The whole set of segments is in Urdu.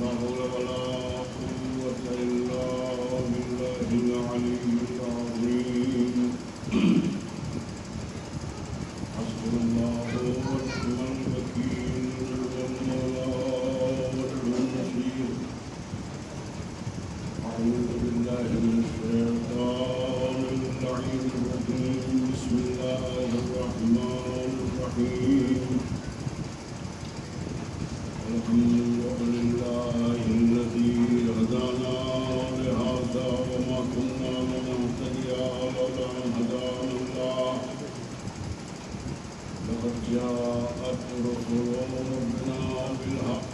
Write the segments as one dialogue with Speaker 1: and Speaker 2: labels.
Speaker 1: لا حول ولا قوة إلا بالله العلي العظيم حسبنا الله ونعم الوكيل والمولى ونعم النصير أعوذ بالله من الشيطان اللعين الرجيم بسم الله الرحمن الرحيم الحمد لله الذي هدانا لهذا وما كنا لنهتدي لولا أن هدانا الله لقد جاءت رسل ربنا بالحق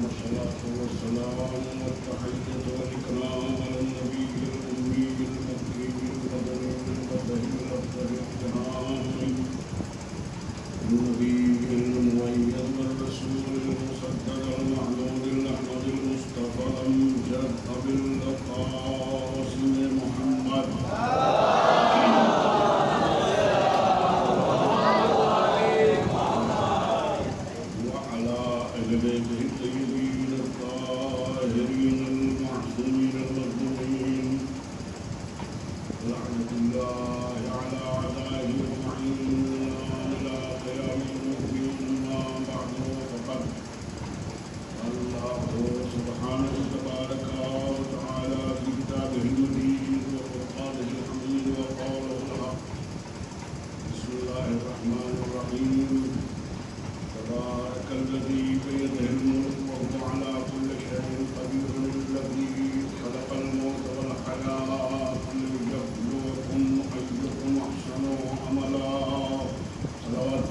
Speaker 1: والصلاة والسلام والتحية والإكرام على النبي الأمي المكي المدني المبتهل الأفضل الاتهام النبي المؤيد والرسول المصدق المحمود الأحمد المصطفى الأمجد أبي القاسم محمد وعلى أهل بيته الطيبين الطاهرين المعصومين المظلومين لعنة الله على أعدائهم أجمعين إلى قيام الدين. ما بعد فقد الله سبحانه تبارك وتعالى في كتابه المجيد وفرقانه الحميد وقوله الحق. بسم الله الرحمن الرحيم. تبارك الذي بيده الملك وهو على كل شيء قدير الذي خلق الموت والحياة ليبلوكم أيكم أحسن عملا. صلوات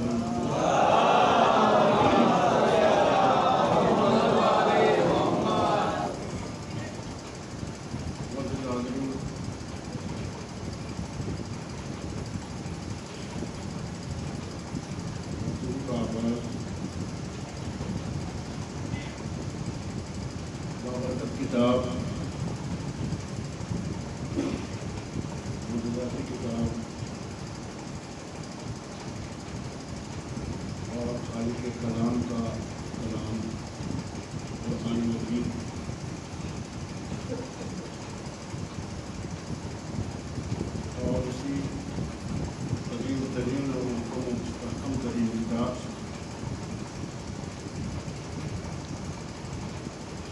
Speaker 1: کتاب معجزاتی کتاب اور خالق کلام کا کلام قرآن مجید اور اسی قدیم ترین اور مستحکم ترین کتاب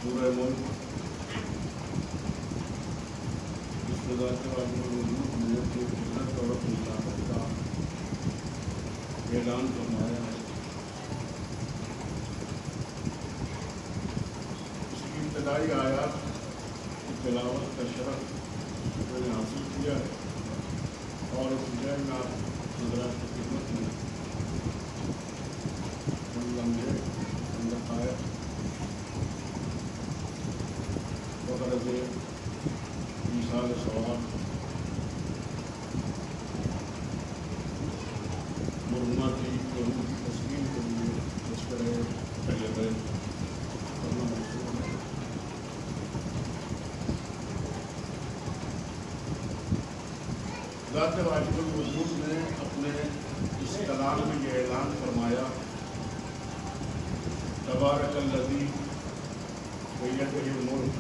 Speaker 1: سورہ ملک ذات والی وجود میں جو قدرت اور ملاقت کا اعلان فرمایا ہے، اس کی ابتدائی آیات کی تلاوت کا شرف میں نے حاصل کیا ہے اور اس جگہ میں آپ حضرات کی خدمت میں چند لمحے چند دقائق بغرض مثال ثواب مرحومہ کی روح کی تسکین کے لیے تذکرہ پہلے بیت کرنا منظور ہے۔ ذات واجب الوجود نے اپنے اس کلام میں یہ اعلان فرمایا، تبارک الذی بیدہ الملک،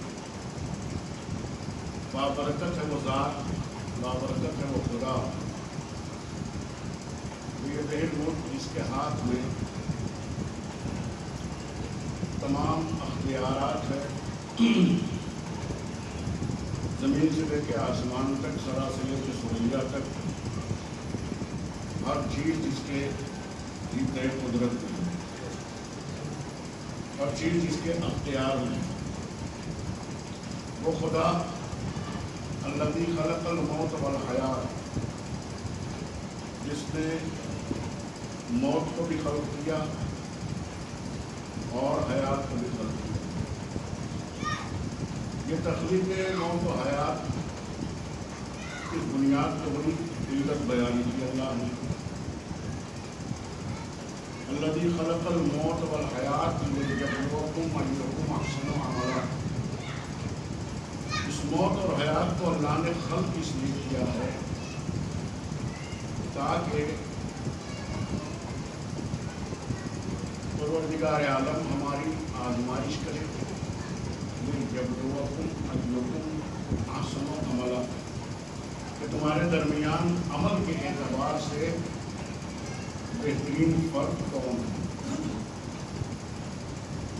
Speaker 1: بابرکت ہے وہ ذات، بابرکت ہے وہ خدا، بیدہ الملک جس کے ہاتھ میں تمام اختیارات ہے، زمین سے لے کے آسمان تک، سرا سے لے کے سوریا تک، ہر چیز جس کے جیتے قدرت میں، ہر چیز جس کے اختیار میں، وہ خدا الذی خلق الموت والحیات، جس نے موت کو بھی خلق کیا اور حیات کو بھی خلق کیا۔ یہ تخلیق موت و حیات اس بنیاد کو بڑی علت بیان کی اللہ نے۔ الذی خلق الموت والحیات لیبلوکم ایکم احسن عملا، اس موت اور حیات کو اللہ نے خلق اس لیے کیا ہے تاکہ پروردگار عالم ہماری آزمائش کرے لِيَبْلُوَكُمْ أَيُّكُمْ أَحْسَنُ عَمَلًا، کہ تمہارے درمیان عمل کے اعتبار سے بہترین فرق کون ہے۔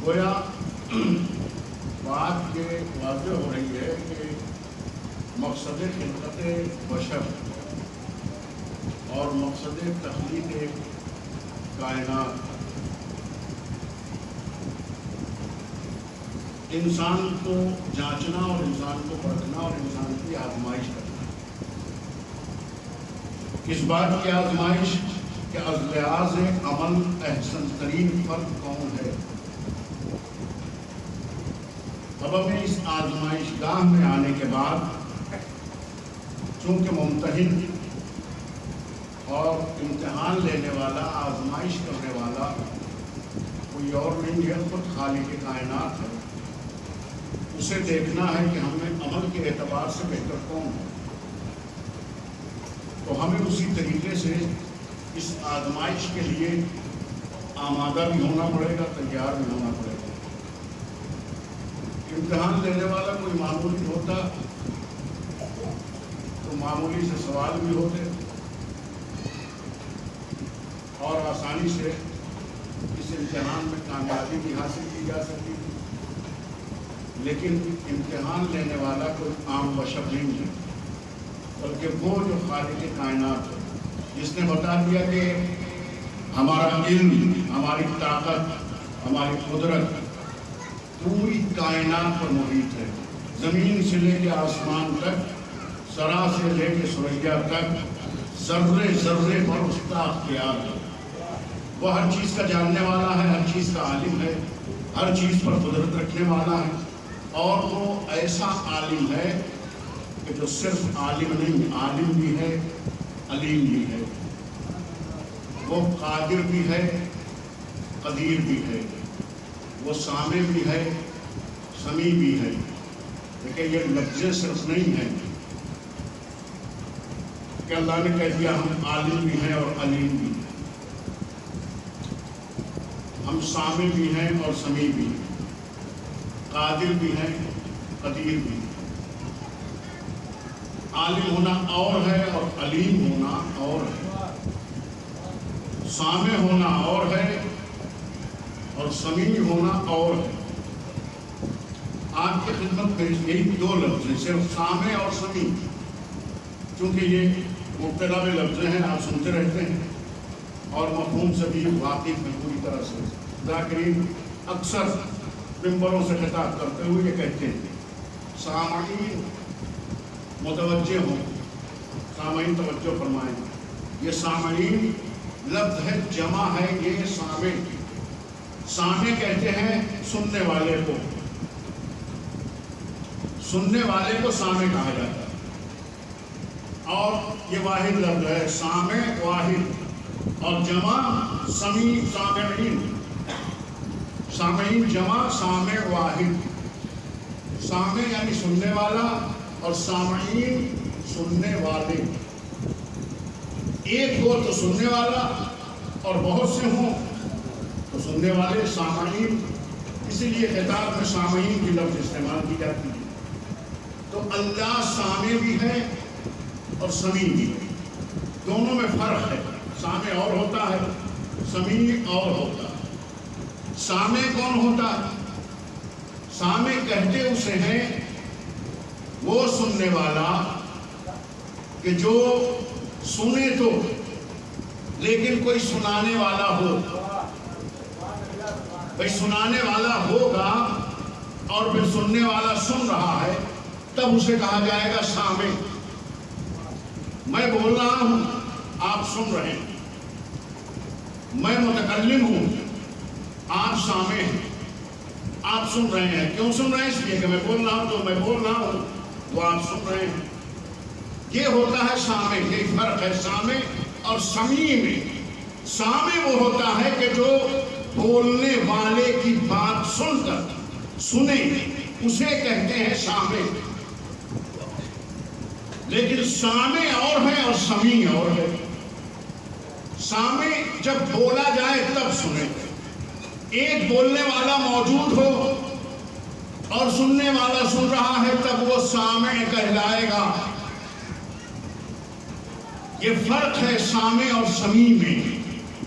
Speaker 1: گویا بات یہ واضح ہو رہی ہے کہ مقصد خلقت بشر اور مقصد تخلیق کائنات انسان کو جانچنا اور انسان کو پرکھنا اور انسان کی آزمائش کرنا۔ اس بات کی آزمائش کہ از لحاظ عمل احسن ترین فرد کون ہے۔ اب ہمیں اس آزمائش گاہ میں آنے کے بعد چونکہ ممتحن اور امتحان لینے والا، آزمائش کرنے والا کوئی اور نہیں ہے، خود خالق کائنات ہے، اسے دیکھنا ہے کہ ہمیں عمل کے اعتبار سے بہتر کون ہے، تو ہمیں اسی طریقے سے اس آزمائش کے لیے آمادہ بھی ہونا پڑے گا، تیار بھی ہونا پڑے گا۔ امتحان لینے والا کوئی معمولی ہوتا تو معمولی سے سوال بھی ہوتے اور آسانی سے اس امتحان میں کامیابی بھی حاصل کی جا سکتی تھی، لیکن امتحان لینے والا کوئی عام بشر نہیں ہے، بلکہ وہ جو خالق کائنات ہے، جس نے بتا دیا کہ ہمارا علم، ہماری طاقت، ہماری قدرت پوری کائنات پر محیط ہے، زمین سے لے کے آسمان تک، ذرا سے لے کے ثریا تک، ذرے ذرے پر اس کا اختیار ہے۔ وہ ہر چیز کا جاننے والا ہے، ہر چیز کا عالم ہے، ہر چیز پر قدرت رکھنے والا ہے، اور وہ ایسا عالم ہے کہ جو صرف عالم نہیں، عالم بھی ہے، علیم بھی ہے، وہ قادر بھی ہے، قدیر بھی ہے، وہ سامع بھی ہے، سمیع بھی ہے۔ لیکن یہ لفظیں صرف نہیں ہیں کہ اللہ نے کہہ دیا ہم عالم بھی ہیں اور علیم بھی ہیں، ہم سامع بھی ہیں اور سمیع بھی ہیں، قادر بھی ہیں، قدیر بھی ہیں۔ عالم ہونا اور ہے اور علیم ہونا اور ہے، سامع ہونا اور ہے اور سمیع ہونا اور ہے۔ آپ کی خدمت میں یہی دو لفظ ہیں، صرف سامع اور سمیع، چونکہ یہ مبتدا میں لفظ ہیں، آپ سنتے رہتے ہیں اور مفہوم سے بھی واقف ہیں پوری طرح سے۔ ذاکرین اکثر ممبروں سے خطاب کرتے ہوئے یہ کہتے ہیں سامعین متوجہ ہوں، سامعین توجہ فرمائیں، یہ سامعین لفظ ہے، جمع ہے یہ سامع۔ سامع کہتے ہیں سننے والے کو، سننے والے کو سامع کہا جاتا ہے، اور یہ واحد لفظ ہے، سامع واحد، اور جمع سمیع، سامعین، سامعین جمع، سامع واحد۔ سامع یعنی سننے والا اور سامعین سننے والے، ایک ہو تو سننے والا اور بہت سے ہوں تو سننے والے، سامعین۔ اسی لیے خطاب میں سامعین کی لفظ استعمال کی جاتی ہے۔ تو اللہ سامع بھی ہے اور سمیع بھی ہے، دونوں میں فرق ہے، سامع اور ہوتا ہے، سمیع اور ہوتا ہے۔ سامع کون ہوتا ہے؟ سامع کہتے اسے ہیں وہ سننے والا کہ جو سنے تو لیکن کوئی سنانے والا ہو، بھئی سنانے والا ہوگا اور پھر سننے والا سن رہا ہے تب اسے کہا جائے گا سامع۔ میں بول رہا ہوں، آپ سن رہے ہیں، میں متکلم ہوں، آپ سامع ہیں، آپ سن رہے ہیں۔ کیوں سن رہے ہیں؟ اس لیے کہ میں بول رہا ہوں، تو میں بول رہا ہوں وہ آپ سن رہے ہیں۔ یہ ہوتا ہے سامع، یہ فرق ہے سامع اور سمیع میں۔ سامع وہ ہوتا ہے کہ جو بولنے والے کی بات سن کر سنے، اسے کہتے ہیں سامع۔ لیکن سامع اور ہے اور سمیع اور ہے۔ سامع جب بولا جائے تب سنے، ایک بولنے والا موجود ہو اور سننے والا سن رہا ہے تب وہ سامع کہلائے گا۔ یہ فرق ہے سامع اور سمیع میں۔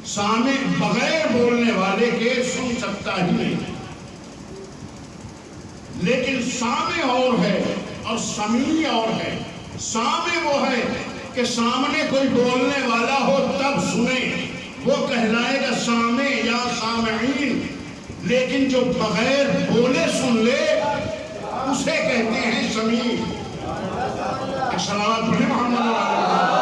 Speaker 1: سامع بغیر بولنے والے کے سن سکتا ہی نہیں، لیکن سامع اور ہے اور سمیع اور ہے۔ سامع وہ ہے کہ سامنے کوئی بولنے والا ہو تب سنے، وہ کہلائے گا سامع یا سامعین۔ لیکن جو بغیر بولے سن لے اسے کہتے ہیں سمیع۔ صلوات پڑھیں محمد علیہ۔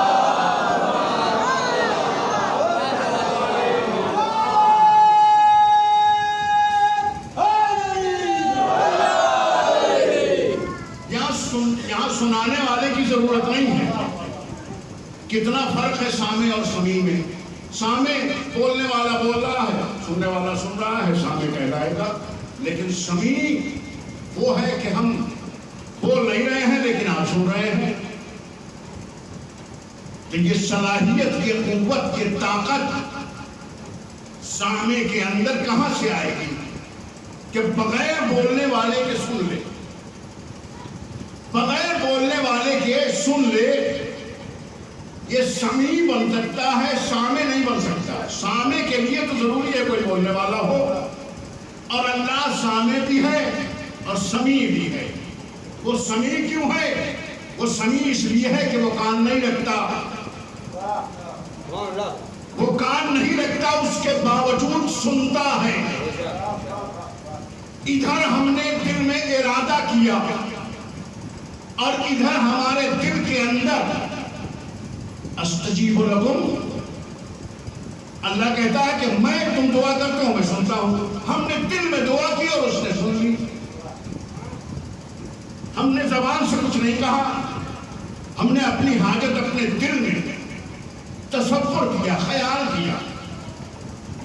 Speaker 1: یہاں سنانے والے کی ضرورت نہیں ہے۔ کتنا فرق ہے سامع اور سمیع میں۔ سامع بولنے والا بول رہا ہے، سننے والا سن رہا ہے، سامع کہلائے گا۔ لیکن سمیع وہ ہے کہ ہم بول نہیں رہے ہیں لیکن آپ سن رہے ہیں۔ تو یہ صلاحیت، یہ قوت، یہ طاقت سامع کے اندر کہاں سے آئے گی کہ بغیر بولنے والے کے سن لے، بغیر بولنے والے کے سن لے۔ یہ سمیع بن سکتا ہے، سامع نہیں بن سکتا۔ سامع کے لیے تو ضروری ہے کوئی بولنے والا ہو، اور اللہ سامع بھی ہے اور سمیع بھی ہے۔ وہ سمیع کیوں ہے؟ وہ سمیع اس لیے ہے کہ وہ کان نہیں رکھتا، وہ کان نہیں رکھتا، اس کے باوجود سنتا ہے۔ ادھر ہم نے دل میں ارادہ کیا اور ادھر ہمارے دل کے اندر استجیب لکم، اللہ کہتا ہے کہ میں تم دعا کرتے ہو میں سنتا ہوں۔ ہم نے دل میں دعا کی اور اس نے سن لی۔ ہم نے زبان سے کچھ نہیں کہا، ہم نے اپنی حاجت اپنے دل میں تصور کیا، خیال کیا،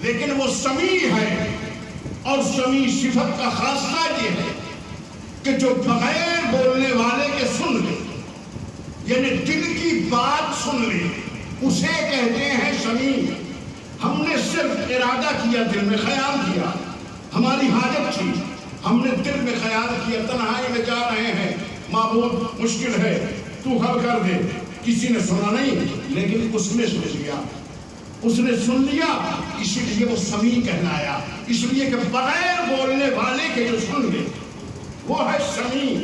Speaker 1: لیکن وہ سمیع ہے۔ اور سمیع صفت کا خاصہ یہ ہے کہ جو بغیر بولنے والے کے سن لے، یعنی دل کی بات سن لے، اسے کہتے ہیں سمیع۔ ہم نے صرف ارادہ کیا، دل میں خیال کیا، ہماری حاجت تھی، ہم نے دل میں خیال کیا، تنہائی میں جا رہے ہیں، معبود مشکل ہے تو حل کر دے۔ کسی نے سنا نہیں لیکن اس نے سن لیا، اس نے سن لیا، اسی لیے وہ سمیع کہلایا۔ اس لیے کہ بغیر بولنے والے کے جو سن لے وہ ہے سمیع۔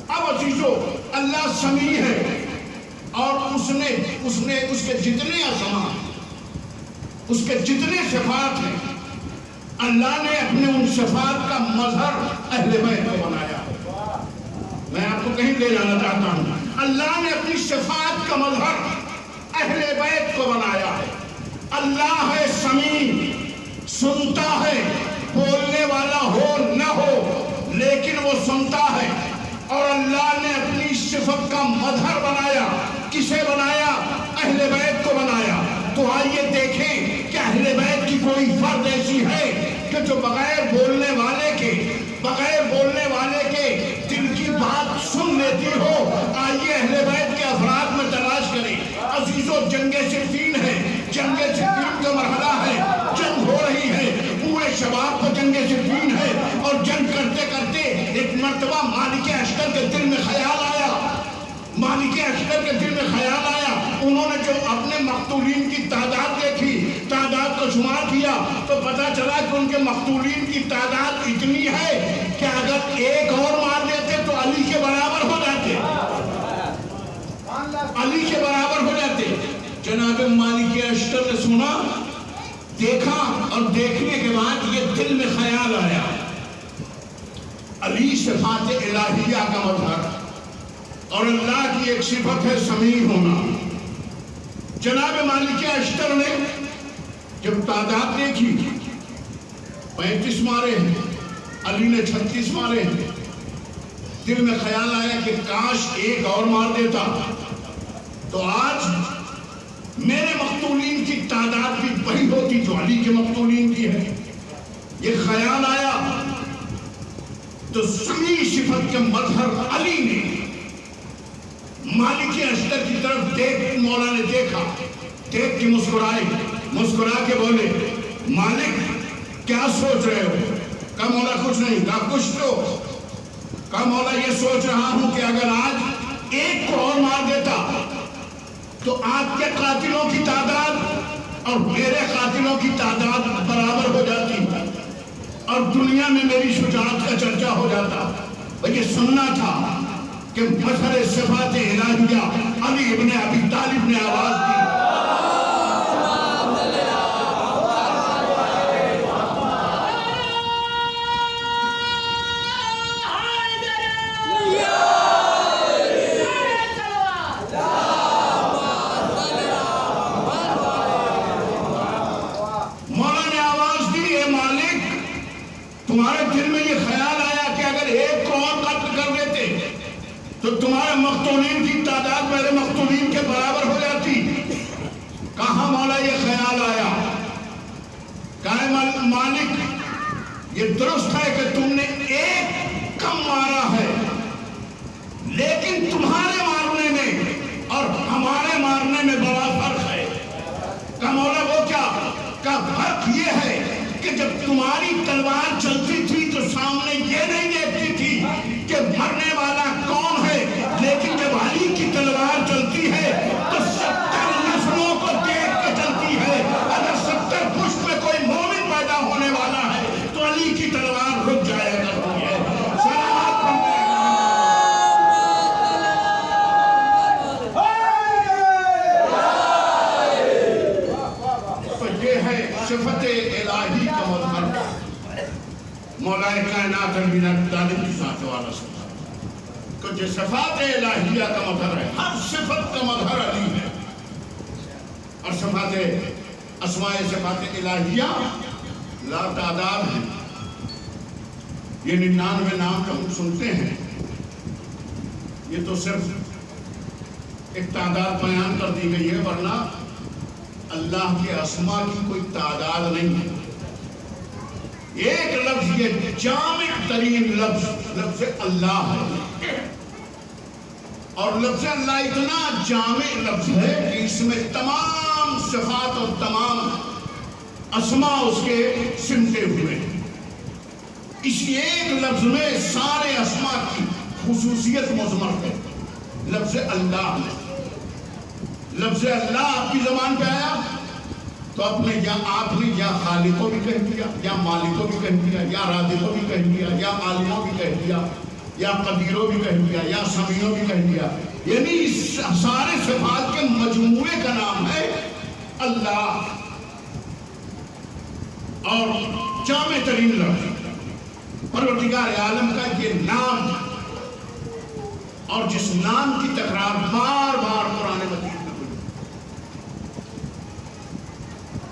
Speaker 1: اب عزیزو، اللہ سمیع ہے اور اس کے جتنے اسماء، اس کے جتنے صفات ہیں، اللہ نے اپنے ان صفات کا مظہر اہل بیت کو بنایا۔ میں آپ کو کہیں لے جانا چاہتا ہوں، اللہ نے اپنی صفات کا مظہر اہل بیت کو بنایا ہے۔ اللہ ہے سمیع، سنتا ہے، بولنے والا ہو نہ ہو لیکن وہ سنتا ہے۔ اور اللہ نے اپنی صفت کا مظہر بنایا۔ کسے بنایا؟ اہل بیت کو بنایا۔ تو آئیے دیکھیں کہ اہل بیت کی کوئی فرد ایسی ہے کہ جو بغیر بولنے والے کے دل کی بات سن لیتی ہو؟ آئیے اہل بیت کے افراد میں تلاش کریں۔ عزیزو، جنگ صفین ہے، جنگ صفین کا مرحلہ ہے، جنگ ہو رہی ہے، پورے شباب کو جنگ صفین ہے، اور جنگ کرتے کرتے ایک مرتبہ مالک اشتر کے دل میں خیال آیا، مالک اشتر کے دل میں خیال آیا۔ انہوں نے جو اپنے مقتولین کی تعداد دیکھی، تعداد کو شمار کیا تو پتا چلا کہ ان کے مقتولین کی تعداد اتنی ہے کہ اگر ایک اور مار دیتے تو علی کے برابر ہو جاتے، علی کے برابر ہو جاتے۔ جناب مالک اشتر نے سنا، دیکھا، اور دیکھنے کے بعد یہ دل میں خیال آیا، علی صفات الہیہ کا مظہر، اور اللہ کی ایک صفت ہے سمیع ہونا۔ جناب مالک اشتر نے جب تعداد دیکھی، 35 مارے ہیں، علی نے 36 مارے ہیں، دل میں خیال آیا کہ کاش ایک اور مار دیتا تو آج میرے مقتولین کی تعداد بھی وہی ہوتی جو علی کے مقتولین کی ہے۔ یہ خیال آیا تو سمیع صفت کے مظہر علی نے مالک اشتر کی طرف دیکھ، مولا نے دیکھا، دیکھ کے مسکرائے، مسکرا کے بولے، مالک کیا سوچ رہے ہو؟ کہا مولا کچھ نہیں. کہا کچھ تو. کہا مولا یہ سوچ رہا ہوں کہ اگر آج ایک کو اور مار دیتا تو آپ کے قاتلوں کی تعداد اور میرے قاتلوں کی تعداد برابر ہو جاتی اور دنیا میں میری شجاعت کا چرچا ہو جاتا. یہ سننا تھا کہ مظہر صفات الہیہ علی ابن ابی طالب نے آواز دی. مولا نے آواز دی اے مالک تمہارے دل میں یہ خیال آیا کہ اگر ایک کو اور قتل کر دیتے تو تمہارے مقتولین کی تعداد میرے مقتولین کے برابر ہو جاتی. کہاں مولا یہ خیال آیا؟ کہا مالک یہ درست ہے کہ تم نے ایک کم مارا ہے لیکن تمہارے مارنے میں اور ہمارے مارنے میں بڑا فرق ہے. کہا مولا وہ کیا؟ کہا فرق یہ ہے کہ جب تمہاری تلوار چلتی تھی تو سامنے یہ نہیں دیکھتی تھی کہ مرنے والا کون ہے، لیکن جب علی کی تلوار چلتی ہے تو 70 نسلوں کو دیکھ کے چلتی ہے. اگر 70 پشت میں کوئی مومن پیدا ہونے والا ہے تو علی کی تلوار رک جایا کرتی ہے. تو یہ ہے صفت الہی کا مظہر. مولا کائنات علی بن ابی طالب کی ذات والا صفات تو جو صفات الہیہ کا مظہر ہے. ہر صفت کا مظہر علی ہے اور صفات اسماء صفات الہیہ لا تعداد ہیں. یہ 99 نام جو ہم سنتے ہیں یہ تو صرف ایک تعداد بیان کر دی گئی ہے ورنہ اللہ کے اسماء کی کوئی تعداد نہیں ہے. ایک لفظ یہ جامع ترین لفظ اللہ ہے اور لفظ اللہ اتنا جامع لفظ ہے کہ اس میں تمام صفات اور تمام اسماء اس کے سمٹے ہوئے ہیں. اسی ایک لفظ میں سارے اسماء کی خصوصیت مضمر ہے. لفظ اللہ میں لفظ اللہ آپ کی زبان پہ آیا تو آپ نے یا خالق کو بھی کہہ دیا یا مالک کو بھی کہہ دیا یا رازق کو بھی کہہ دیا یا عالم کو بھی کہہ دیا یا قدیر کو بھی کہہ دیا یا سمیع کو بھی کہہ دیا. یعنی سارے صفات کے مجموعے کا نام ہے اللہ اور جامع ترین لفظ پروردگار عالم کا یہ نام اور جس نام کی تکرار بار بار قرآن مجید میں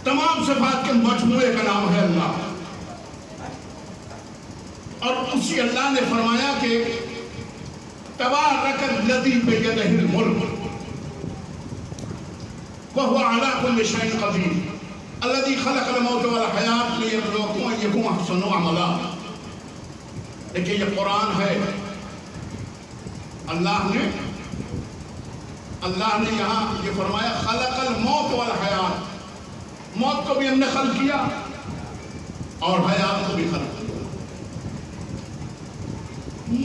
Speaker 1: تمام صفات کے مجموعے کا نام ہے اللہ. اور اسی اللہ نے فرمایا کہ تبارک الذی بیدہ الملک وهو على كل شيء قدیر الذی خلق الموت والحیات لیبلوکم ایکم احسن عملا. دیکھیں یہ قرآن ہے. اللہ نے یہاں یہ فرمایا خلق الموت والحیات. موت کو بھی ہم نے خلق کیا اور حیات کو بھی خلق کیا.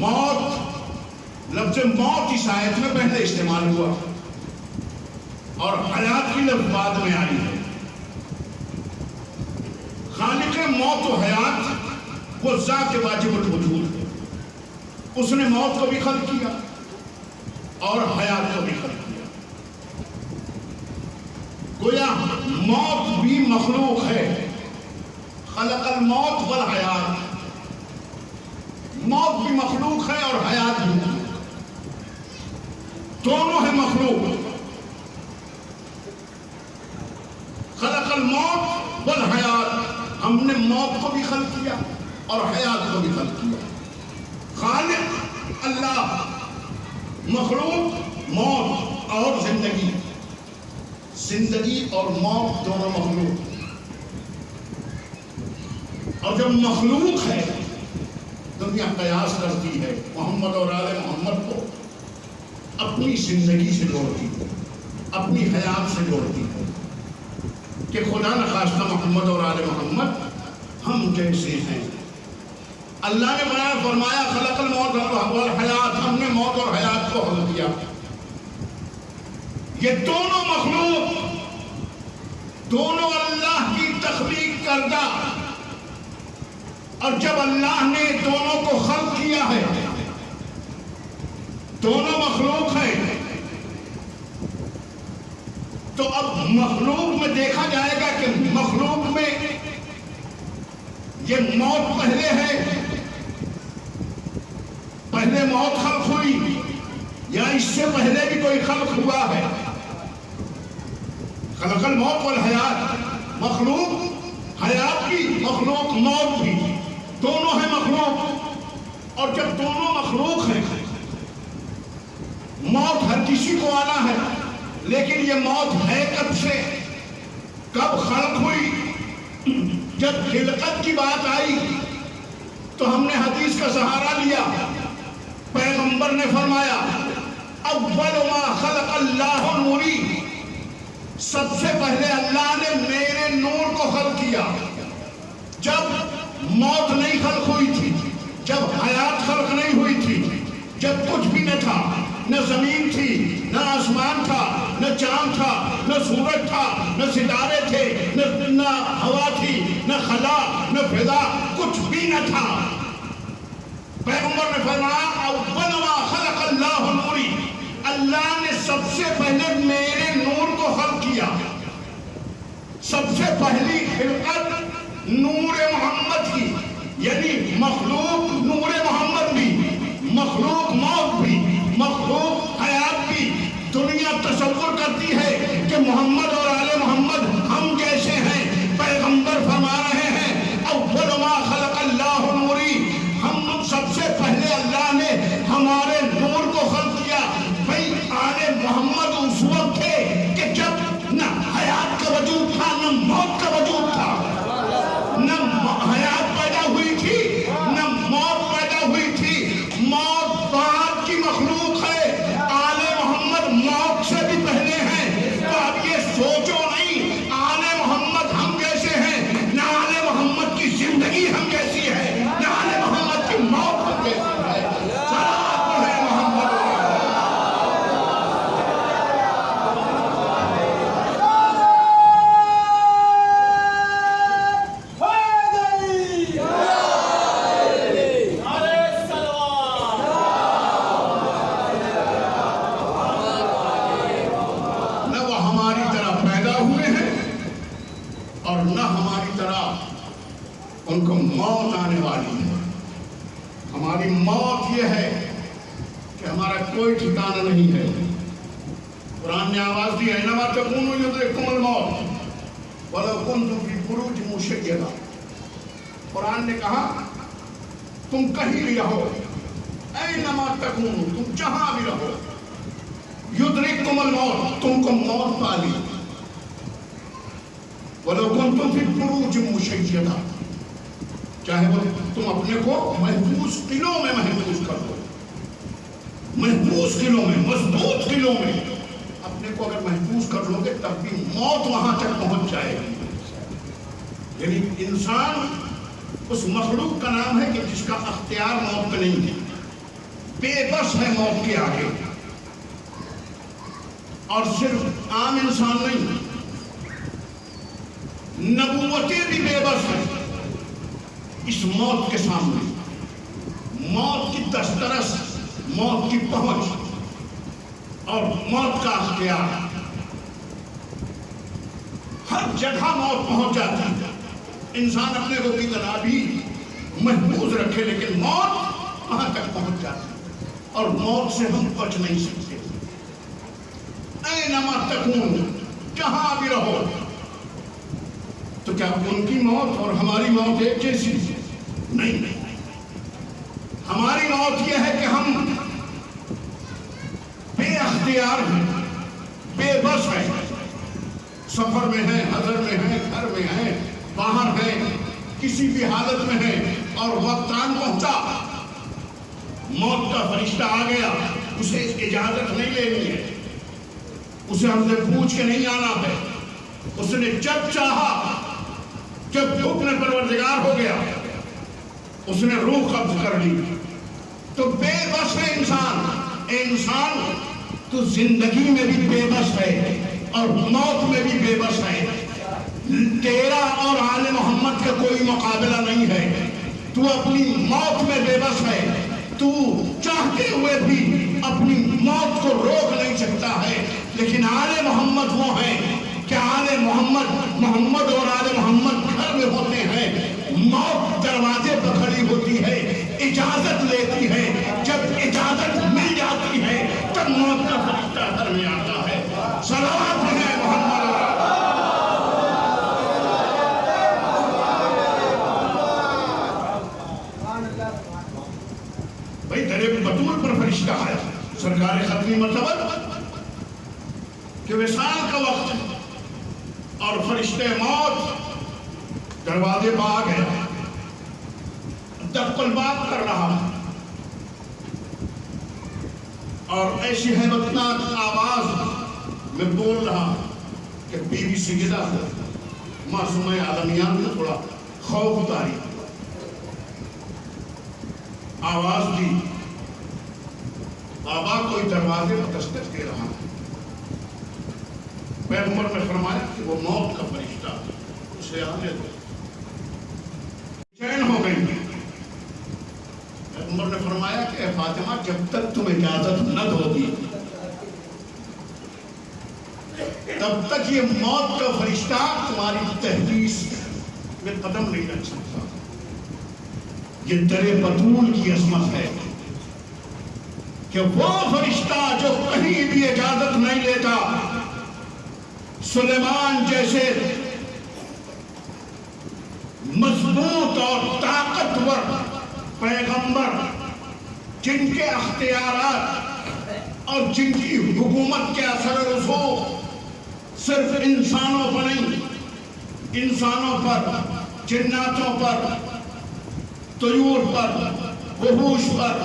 Speaker 1: موت لفظ موت اس آیت میں پہلے استعمال ہوا اور حیات کی لفظ بعد میں آئی ہے. خالق موت و حیات وہ ذات واجب الوجود ہے. اس نے موت کو بھی خلق کیا اور حیات کو بھی خلق کیا. گویا موت بھی مخلوق ہے. خلق الموت والحیات. موت بھی مخلوق ہے اور حیات بھی مخلوق. دونوں ہیں مخلوق. خلق الموت والحیات. ہم نے موت کو بھی خلق کیا اور حیات کو بھی خلق کیا. خالق اللہ، مخلوق موت اور زندگی. زندگی اور موت دونوں مخلوق. اور جب مخلوق ہے دنیا قیاس کرتی ہے محمد اور آل محمد کو اپنی زندگی سے جوڑتی ہے، اپنی حیات سے جوڑتی ہے کہ خدا نخواستہ محمد اور آل محمد ہم جیسے ہیں. اللہ نے فرمایا خلق الموت والحیات، ہم نے موت اور حیات کو خلق کیا. یہ دونوں مخلوق، دونوں اللہ کی تخلیق کردہ، اور جب اللہ نے دونوں کو خلق کیا ہے، دونوں مخلوق ہیں، تو اب مخلوق میں دیکھا جائے گا کہ مخلوق میں یہ موت پہلے ہے، پہلے موت خلق ہوئی، یا اس سے پہلے بھی کوئی خلق ہوا ہے. خلق الموت والحیات، مخلوق حیات بھی، مخلوق موت بھی، دونوں ہیں مخلوق. اور جب دونوں مخلوق ہیں، موت ہر کسی کو آنا ہے، لیکن یہ موت ہے کب سے، کب خلق ہوئی؟ جب خلقت کی بات آئی تو ہم نے حدیث کا سہارا لیا. پیغمبر نے فرمایا اول ما خلق اللہ نوری، سب سے پہلے اللہ نے میرے نور کو خلق کیا. جب موت نہیں خلق ہوئی تھی، جب حیات خلق نہیں ہوئی تھی، جب کچھ بھی نہ تھا، نہ زمین تھی، نہ آسمان تھا، نہ چاند تھا، نہ سورج تھا، نہ ستارے تھے، نہ ہوا تھی، نہ خلا، نہ فضا، کچھ بھی نہ تھا. پیغمبر نے فرمایا اول ما خلق اللہ نوری، اللہ نے سب سے پہلے میرے نور کو خلق کیا. سب سے پہلی خلقت نور محمد کی، یعنی مخلوق نور محمد بھی، مخلوق موت بھی، مخلوق حیات بھی. دنیا تصور کرتی ہے کہ محمد اور آل محمد ہم جیسے ہیں. پیغمبر فرما رہے ہیں اول ما خلق اللہ نوری، ہم سب سے پہلے اللہ نے ہمارے نور کو خلق کیا. بھئی آل محمد اس وقت تھے کہ جب نہ حیات کا وجود تھا، نہ موت کا وجود تھا، نہ حیات پیدا ہوئی تھی، نہ موت پیدا ہوئی تھی. موت بعد کی مخلوق ہے، آل محمد موت سے بھی پہلے ہیں. تو اب یہ سوچو نہیں آل محمد ہم جیسے ہیں، نہ آل محمد کی زندگی ہم جیسی ہے، نہ آل محمد کی موت ہم جیسی ہے. سلام ہے محمد. ان کو موت آنے والی ہے. ہماری موت یہ ہے کہ ہمارا کوئی ٹھکانہ نہیں ہے. قرآن نے آواز دی اینما تکونوا یدرککم الموت ولو کنتم فی بروج مشیدہ. قرآن نے کہا تم کہیں بھی رہو، اینما تکونوا، تم جہاں بھی رہو، یدرککم الموت، تم کو موت پا لی. وَلَوْ كُنْتُمْ فِي بُرُوجٍ مُشَيَّدَةٍ، چاہے وہ تم اپنے کو محفوظ قلعوں میں محفوظ کر دو، محفوظ قلعوں میں، مضبوط قلعوں میں اپنے کو اگر محفوظ کر لو گے تب بھی موت وہاں تک پہنچ جائے گی. یعنی انسان اس مخلوق کا نام ہے کہ جس کا اختیار موت پہ نہیں ہے، بے بس ہے موت کے آگے. اور صرف عام انسان نہیں، نبوتیں بھی بے بس ہیں اس موت کے سامنے. موت کی دسترس، موت کی پہنچ اور موت کا اختیار، ہر جگہ موت پہنچ جاتی ہے. انسان اپنے کو کتنا بھی محفوظ رکھے لیکن موت وہاں تک پہنچ جاتی ہے اور موت سے ہم بچ نہیں سکتے. اینما تکون، جہاں بھی رہو. تو کیا ان کی موت اور ہماری موت ایک جیسی؟ نہیں. ہماری موت یہ ہے کہ ہم بے اختیار ہیں، بے بس ہیں، سفر میں ہیں، حضر میں ہیں، گھر میں ہیں، باہر ہیں، کسی بھی حالت میں ہیں اور وقت آن پہنچا، موت کا فرشتہ آ گیا، اسے اجازت نہیں لینی ہے، اسے ہم سے پوچھ کے نہیں آنا ہے. اس نے جب جب حکم پروردگار ہو گیا، اس نے روح قبض کر لی، تو بے بس ہے انسان تو زندگی میں بھی بے بس ہے اور موت میں بھی بے بس ہے۔ تیرا اور آل محمد کا کوئی مقابلہ نہیں ہے۔ تو اپنی موت میں بے بس ہے، تو چاہتے ہوئے بھی اپنی موت کو روک نہیں سکتا ہے، لیکن آل محمد وہ ہیں کہ آل محمد اور آل محمد گھر میں ہوتے ہیں، موت دروازے پر کھڑی ہوتی ہے، اجازت لیتی ہے، جب اجازت مل جاتی ہے تب موت کا فرشتہ گھر میں آتا ہے۔ صلوات ہے محمد۔ بھئی درے بطول پر فرشتہ آیا، سرکار ختمی مرتبہ کہ وصال کا وقت اور فرشتہ موت دروازے پہ آ گیا، دق الباب کر رہا اور ایسی حیبتناک آواز میں بول رہا کہ بی بی سیدہ معصومہ عالمیان نے تھوڑا خوف اتاری، آواز دی، بابا کوئی دروازے پر دستک دے رہا ہے۔ پیغمبر نے فرمایا کہ وہ موت کا فرشتہ، اسے آنے دو۔ چین ہو گئی۔ پیغمبر نے فرمایا کہ اے فاطمہ جب تک تم اجازت نہ دو گی تب تک یہ موت کا فرشتہ تمہاری تحدیث میں قدم نہیں رکھ سکتا۔ یہ در بطول کی عظمت ہے کہ وہ فرشتہ جو کہیں بھی اجازت نہیں لیتا، سلیمان جیسے مضبوط اور طاقتور پیغمبر جن کے اختیارات اور جن کی حکومت کے اثر و رسوخ صرف انسانوں پر نہیں، انسانوں پر، جناتوں پر، طیور پر، وحوش پر،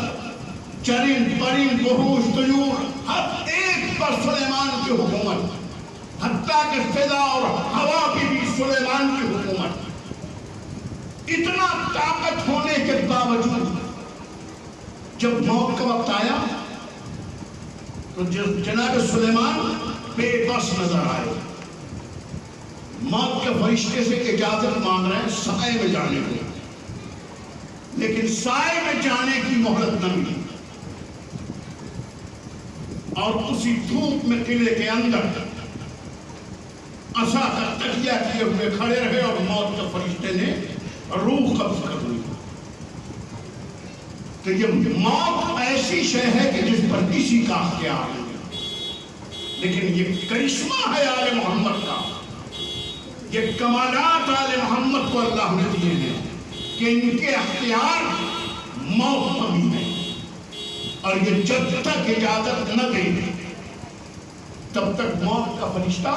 Speaker 1: چرند پرند وحوش طیور، ہر ایک پر سلیمان کی حکومت، حتیٰ کہ فضا اور ہوا کی بھی سلیمان کی حکومت۔ اتنا طاقت ہونے کے باوجود جب موت کا وقت آیا تو جناب سلیمان بے بس نظر آئے، موت کے فرشتے سے اجازت مانگ رہے ہیں سائے میں جانے کو، لیکن سائے میں جانے کی مہلت نہ ملی، اور اسی دھوپ میں قلعے کے اندر عصا کا تکیہ کیے ہوئے کھڑے رہے اور موت کے فرشتے نے روح قبض کر لی۔ تو یہ موت ایسی شے ہے کہ جس پر کسی کا اختیار نہیں، لیکن یہ کرشمہ ہے آل محمد کا، یہ کمالات آل محمد کو اللہ نے دیے ہیں کہ ان کے اختیار موت پر بھی ہے، اور یہ جب تک اجازت نہ دے تب تک موت کا فرشتہ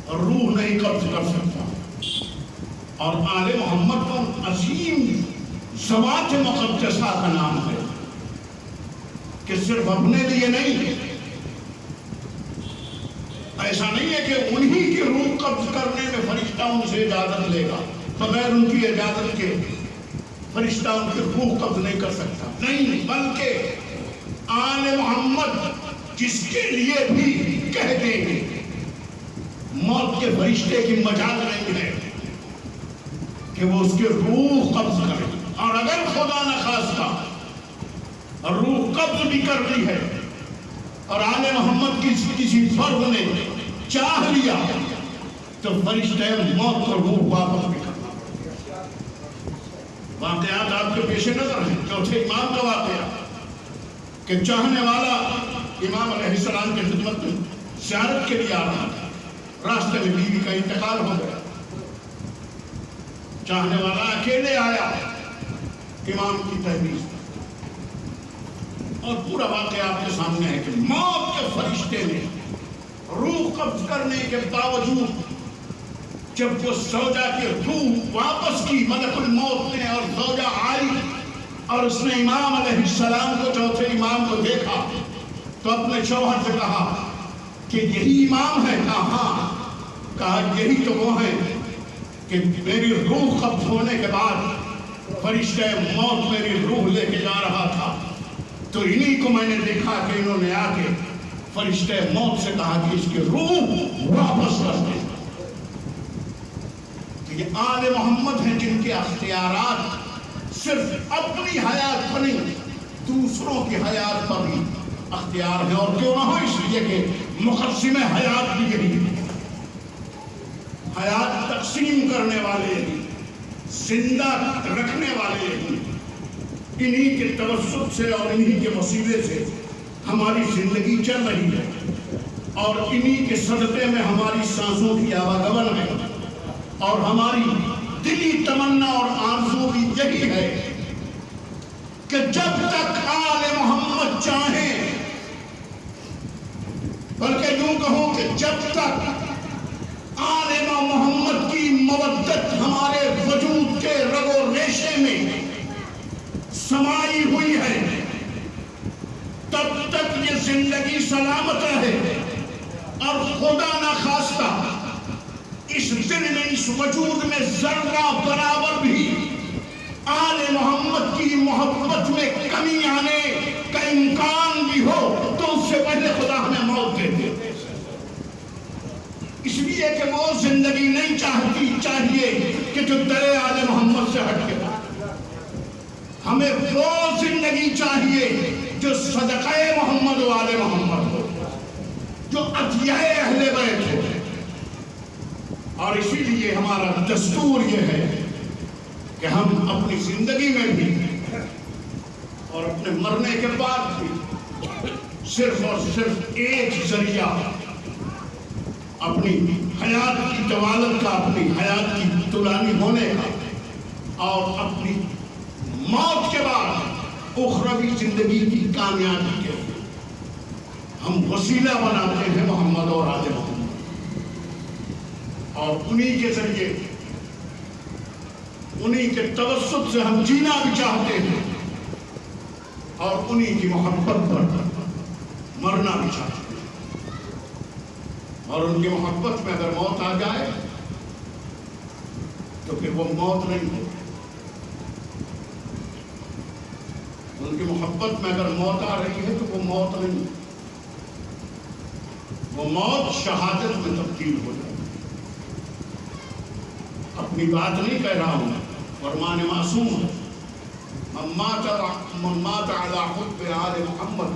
Speaker 1: روح نہیں قبض کر سکتا۔ اور آل محمد کا عظیم ذوات مقدسہ کا نام ہے کہ صرف اپنے لیے نہیں، ایسا نہیں ہے کہ انہی کی روح قبض کرنے میں فرشتہ ان سے اجازت لے گا، بغیر ان کی اجازت کے فرشتہ ان کی روح قبض نہیں کر سکتا، نہیں، بلکہ آل محمد جس کے لیے بھی کہہ دیں گے موت کے فرشتے کی مجال نہیں ہے کہ وہ اس کے روح قبض کرے، اور اگر خدا نخواستہ روح قبض بھی کر لی ہے اور آل محمد کی کسی فرد نے چاہ لیا تو فرشتہ موت کو روح واپس بھی کرنا پڑے۔ واقعات آپ کے پیش نظر ہیں۔ چوتھے امام کا واقعہ کہ چاہنے والا امام علیہ السلام کی خدمت میں زیارت کے لیے آ رہا تھا، راستے میں بیوی کا انتقال ہو گیا، چاہنے والا اکیلے آیا امام کی تحریر اور پورا واقعہ آپ کے سامنے ہے کہ موت کے فرشتے نے روح قبض کرنے کے باوجود جب وہ زوجہ کی روح واپس کی ملک الموت نے اور زوجہ آئی اور اس نے امام علیہ السلام کو، چوتھے امام کو دیکھا تو اپنے شوہر سے کہا کہ یہی امام ہے؟ کہا ہاں، کہا یہی تو وہ ہیں کہ میری روح قبض ہونے کے بعد فرشتہ موت میری روح لے کے جا رہا تھا، تو انہی کو میں نے دیکھا کہ انہوں نے آ کے فرشتہ موت سے کہا کہ اس کی روح واپس کر دے۔ تو یہ آل محمد ہیں جن کے اختیارات صرف اپنی حیات پر نہیں، دوسروں کی حیات پر بھی اختیار ہے، اور کیوں نہ ہو اس لیے کہ مقسم حیات بھی یہی، حیات تقسیم کرنے والے یہی، زندہ رکھنے والے یہی۔ انہی کے توسط سے اور انہی کے وسیلے سے ہماری زندگی چل رہی ہے، اور انہی کے صدقے میں ہماری سانسوں کی آواگمن ہے، اور ہماری دلی تمنا اور آرزو بھی یہی ہے کہ جب تک آل محمد چاہیں، بلکہ یوں کہوں کہ جب تک آل محمد کی مودت ہمارے وجود کے رگ و ریشے میں سمائی ہوئی ہے، تب تک یہ زندگی سلامت رہے، اور خدا نخواستہ اس دن میں اس وجود میں ذرہ برابر بھی آل محمد کی محبت میں کمی آنے کا امکان بھی ہو تو اس سے پہلے خدا ہمیں موت دے دے، اس لیے کہ وہ زندگی نہیں چاہیے کہ جو در آل محمد سے ہٹ کے، ہمیں وہ زندگی چاہیے جو صدقہ محمد و آل محمد ہو، جو عطیہ اہل بیت ہو۔ اور اسی لیے ہمارا دستور یہ ہے کہ ہم اپنی زندگی میں بھی اور اپنے مرنے کے بعد بھی صرف اور صرف ایک ذریعہ اپنی حیات کی طوالت کا، اپنی حیات کی طولانی ہونے کا، اور اپنی موت کے بعد اخروی زندگی کی کامیابی کے ہم وسیلہ بناتے ہیں محمد اور آل محمد، اور انہی کے ذریعے، انہی کے توسط سے ہم جینا بھی چاہتے ہیں، اور انہی کی محبت پر مرنا بھی چاہتے ہیں۔ اور ان کی محبت میں اگر موت آ جائے تو پھر وہ موت نہیں ہوتی، ان کی محبت میں اگر موت آ رہی ہے تو وہ موت نہیں، وہ موت شہادت میں تبدیل ہو جائے۔ اپنی بات نہیں کہہ رہا ہوں، فرمان معصوم ہے، من مات علی حب آل محمد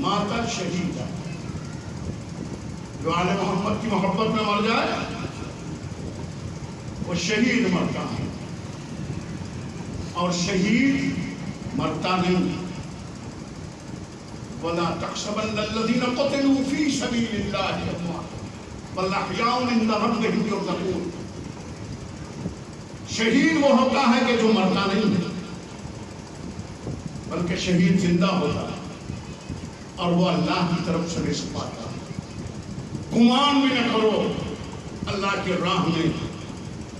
Speaker 1: مات شہیدا، جو آل محمد کی محبت میں مر جائے وہ شہید مرتا ہے، اور شہید مرتا نہیں۔ وَلَا تَحْسَبَنَّ الَّذِينَ قُتِلُوا فِي سَبِيلِ اللَّهِ أَمْوَاتٌ بَلْ أَحْيَاءٌ عِندَ رَبِّهِمْ يُرْزَقُونَ۔ شہید وہ ہوتا ہے کہ جو مرتا نہیں ہے، بلکہ شہید زندہ ہوتا ہے، اور وہ اللہ کی طرف سے رزق پاتا ہے۔ گمان بھی نہ کرو اللہ کی راہ میں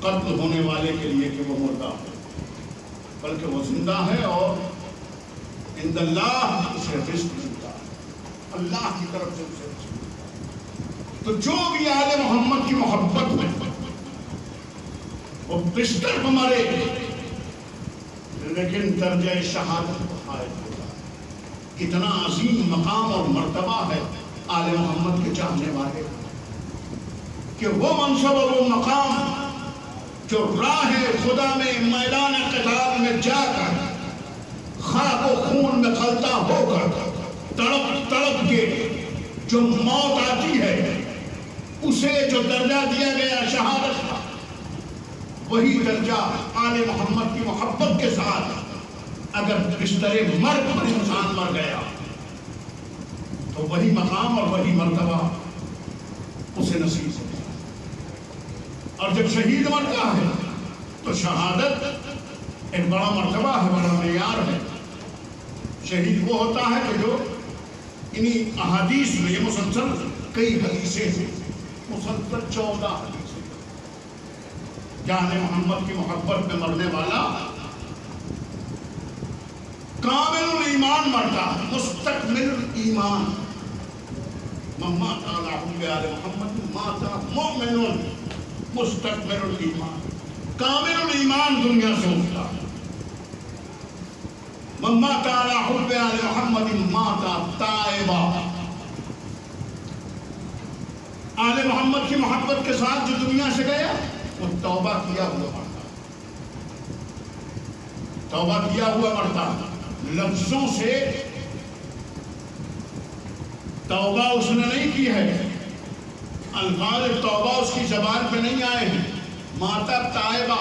Speaker 1: قتل ہونے والے کے لیے کہ وہ مردہ ہو، بلکہ وہ زندہ ہے، اور عند اللہ اسے رزق ملتا ہے، اللہ کی طرف سے اسے رزق ملتا ہے۔ تو جو بھی آل محمد کی محبت میں وہ بستر پر مرے لیکن درجہ شہادت کو حائل ہوگا، کتنا عظیم مقام اور مرتبہ ہے آل محمد کے چاہنے والے، کہ وہ منصب اور وہ مقام جو راہ خدا میں میدان قتال میں جا کر خاک و خون میں خلطہ ہو کر تڑپ تڑپ کے جو موت آتی ہے، اسے جو درجہ دیا گیا شہادت کا، وہی درجہ آل محمد کی محبت کے ساتھ اگر بستر مرگ پر انسان مر گیا تو وہی مقام اور وہی مرتبہ اسے نصیب ہے۔ اور جب شہید مرتا ہے تو شہادت ایک بڑا مرتبہ ہے، بڑا معیار ہے۔ شہید وہ ہوتا ہے کہ جو انہی احادیث میں، یہ مسلسل کئی حدیثیں ہیں، مسلسل 14 حدیثیں، جان محمد کی محبت میں مرنے والا کامل الایمان مرتا ہے، مستکمل الایمان۔ من مات علی حب آل محمد مات مؤمن مستکبر الایمان، کامل الایمان دنیا سے اٹھتا ہے. من مات علی حب آل محمد مات تائبا. آل محمد کی محبت کے ساتھ جو دنیا سے گیا وہ توبہ کیا ہوا مرتا. توبہ کیا ہوا مرتا. لفظوں سے توبہ اس نے نہیں کی ہے، الفاظ توبہ اس کی زبان پہ نہیں آئے ہیں. ماتا تائبہ،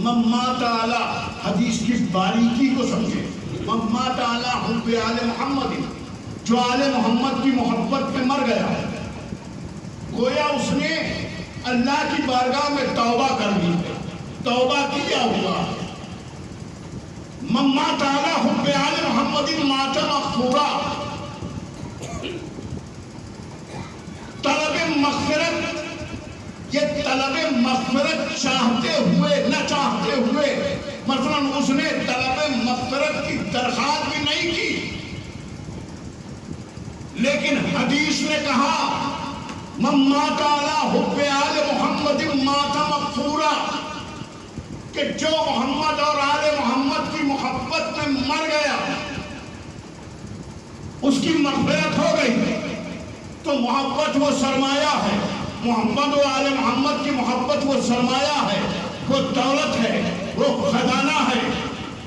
Speaker 1: من مات علی، حدیث کی باریکی کو سمجھے، من مات علی حب آل محمد، جو آل محمد کی محبت پہ مر گیا، گویا اس نے اللہ کی بارگاہ میں توبہ کر لی، توبہ کیا ہوا. من مات علی حب آل محمد مات مغفورا. طلب مغفرت، یہ طلب مغفرت چاہتے ہوئے نہ چاہتے ہوئے، مثلا اس نے طلب مغفرت کی درخواست بھی نہیں کی، لیکن حدیث نے کہا من مات علی حب آل محمد مات مغفورا، کہ جو محمد اور آل محمد کی محبت میں مر گیا اس کی مغفرت ہو گئی. تو محبت وہ سرمایہ ہے، محمد و آل محمد کی محبت وہ سرمایہ ہے، وہ دولت ہے، وہ خزانہ ہے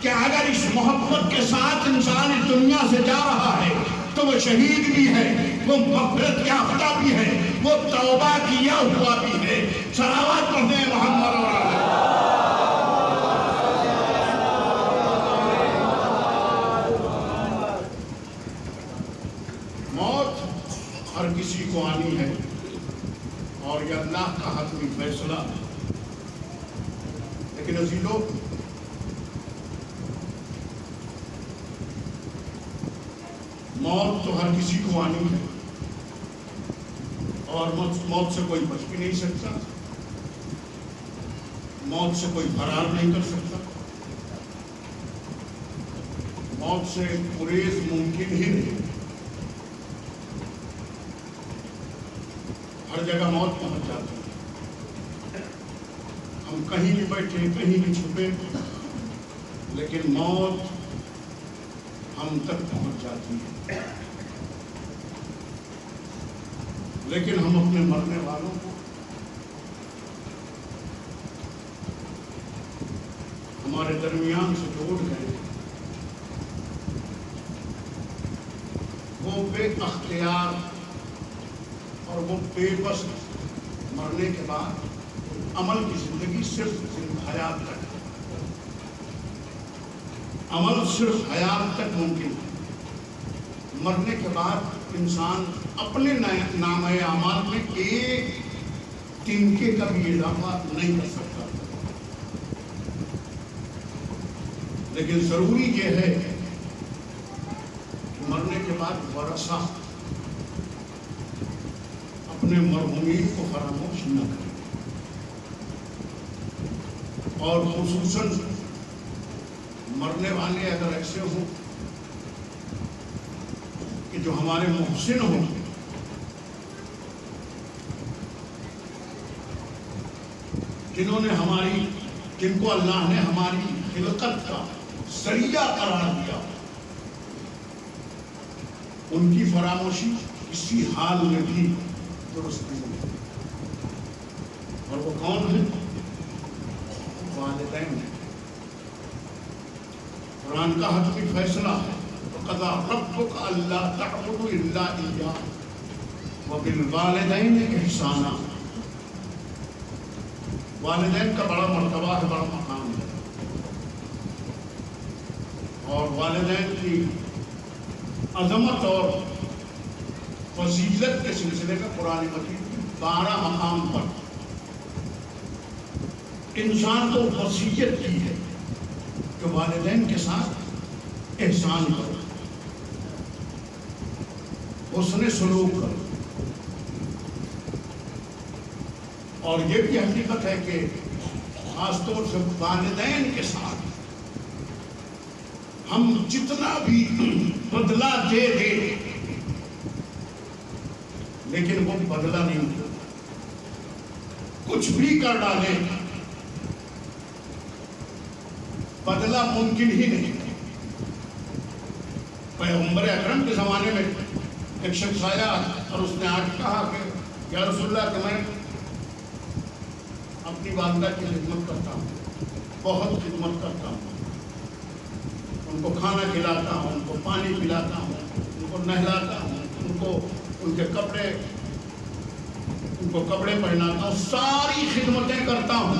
Speaker 1: کہ اگر اس محبت کے ساتھ انسان اس دنیا سے جا رہا ہے تو وہ شہید بھی ہے، وہ مغفرت یافتہ بھی ہے، وہ توبہ کیا ہوا بھی ہے. صلوات پڑھتے ہیں محمد اور آل. موت ہر کسی کو آنی ہے اور یہ اللہ کا حتمی فیصلہ ہے. لیکن عزیزو، موت تو ہر کسی کو آنی ہے اور موت سے کوئی بچ بھی نہیں سکتا، موت سے کوئی فرار نہیں کر سکتا. موت سے گریز ممکن ہی نہیں. ہر جگہ موت پہنچ جاتی ہے. ہم کہیں بھی بیٹھے، کہیں بھی چھپے، لیکن موت ہم تک پہنچ جاتی ہے. لیکن ہم اپنے مرنے والوں کو، ہمارے درمیان سے جو اٹھ گئے، وہ بے اختیار اور وہ بے بس مرنے کے بعد عمل کی زندگی صرف حیات تک، عمل صرف حیات تک ممکن ہے. مرنے کے بعد انسان اپنے نام اعمال میں ایک تنکے کا بھی اضافہ نہیں کر سکتا. لیکن ضروری یہ ہے کہ مرنے کے بعد ورثہ اپنے مرحومین کو فراموش نہ کریں، اور خصوصاً مرنے والے اگر ایسے ہوں کہ جو ہمارے محسن ہوں، جنہوں نے جن کو اللہ نے ہماری خلقت کا ذریعہ قرار دیا، ان کی فراموشی کسی حال میں بھی درست نہیں ہے. اور وہ کون ہے؟ والدین ہیں. قرآن کا حتمی فیصلہ ہے، وَقَضَىٰ رَبُّكَ أَلَّا تَعْبُدُوا إِلَّا إِيَّاهُ وَبِالْوَالِدَيْنِ إِحْسَانًا. والدین کا بڑا مرتبہ ہے، بڑا مقام ہے، اور والدین کی عظمت اور فضیلت کے سلسلے میں قرآن مجید 12 مقام پر انسان کو وصیت کی ہے کہ والدین کے ساتھ احسان کرو، حسن سلوک کرو. اور یہ بھی حقیقت ہے کہ خاص طور سے والدین کے ساتھ ہم جتنا بھی بدلہ دے دیں لیکن وہ بدلہ نہیں ہوتا. کچھ بھی کر ڈالے بدلہ ممکن ہی نہیں۔ پیغمبر اکرم کے زمانے میں ایک شخص آیا اور اس نے آج کہا کہ یا رسول اللہ کہ میں اپنی والدہ کی خدمت کرتا ہوں، بہت خدمت کرتا ہوں، ان کو کھانا کھلاتا ہوں، ان کو پانی پلاتا ہوں، ان کو نہلاتا ہوں، ان کو کپڑے پہناتا ہوں، ساری خدمتیں کرتا ہوں،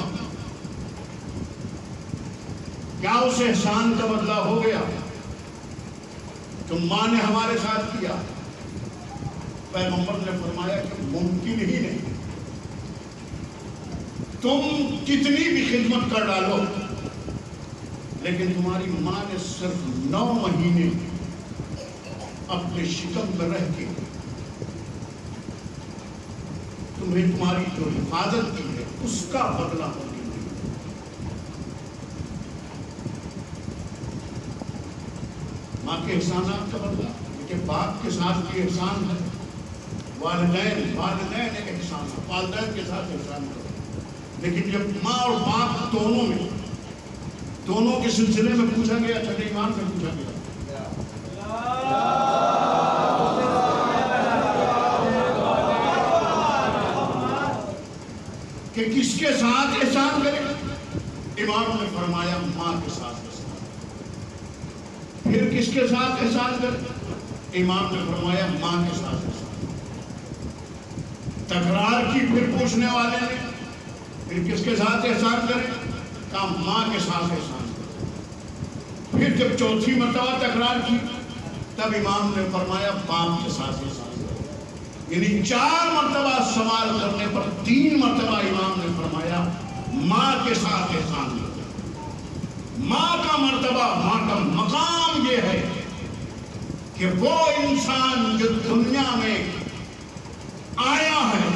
Speaker 1: کیا اس احسان کا بدلہ ہو گیا جو ماں نے ہمارے ساتھ کیا؟ پیغمبر نے فرمایا کہ ممکن ہی نہیں۔ تم کتنی بھی خدمت کر ڈالو لیکن تمہاری ماں نے صرف 9 مہینے اپنے شکم میں رہ کے تمہیں تمہاری جو حفاظت کی ہے اس کا بدلہ ممکن نہیں۔ ماں کے احسانات کا بدلہ کہ باپ کے ساتھ بھی احسان ہے، والدین ایک احسان ہے، والدین کے ساتھ احسان کرو، لیکن جب ماں اور باپ دونوں کے سلسلے میں پوچھا گیا، چھٹے ایمان سے پوچھا گیا کہ کس کے ساتھ احسان کرے، امام نے فرمایا ماں کے ساتھ احسان۔ پھر کس کے ساتھ احسان کرے، امام نے فرمایا ماں کے ساتھ احسان۔ تکرار کی پھر پوچھنے والے نے پھر کس کے ساتھ احسان کرے، کہا ماں کے ساتھ احسان کرے۔ پھر جب چوتھی مرتبہ تکرار کی تب امام نے فرمایا باپ کے ساتھ احسان کرے۔ یعنی 4 مرتبہ سوال کرنے پر 3 مرتبہ امام نے فرمایا ماں کے ساتھ احسان کرے۔ ماں کا مرتبہ، ماں کا مقام یہ ہے کہ وہ انسان جو دنیا میں آیا ہے،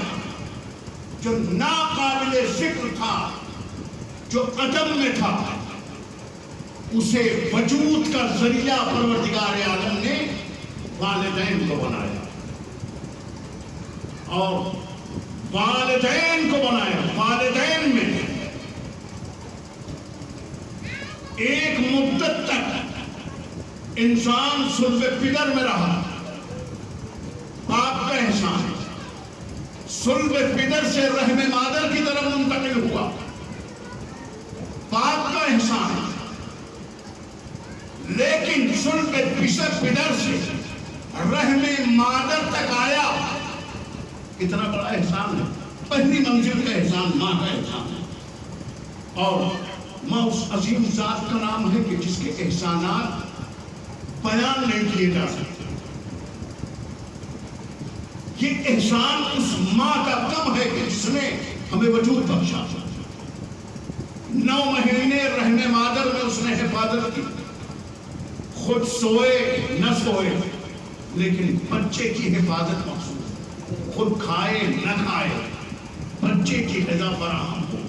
Speaker 1: جو ناقابل ذکر تھا، جو عدم میں تھا، اسے وجود کا ذریعہ پروردگار عالم نے والدین کو بنایا، اور والدین کو بنایا۔ والدین میں ایک مدت تک انسان صلب پدر میں رہا، باپ کا احسان، صلب پدر سے رحم مادر کی طرف منتقل ہوا، باپ کا احسان، لیکن صلب پدر سے رحم مادر تک آیا، کتنا بڑا احسان ہے۔ پہلی منزل کا احسان ماں کا احسان ہے، اور ماں اس عظیم ذات کا نام ہے کہ جس کے احسانات بیان نہیں کیے جا سکتے۔ یہ احسان اس ماں کا کم ہے کہ جس نے ہمیں وجود بخشا، 9 مہینے رحم مادر میں اس نے حفاظت کی، خود سوئے نہ سوئے لیکن بچے کی حفاظت مخصوص، خود کھائے نہ کھائے بچے کی غذا فراہم ہو۔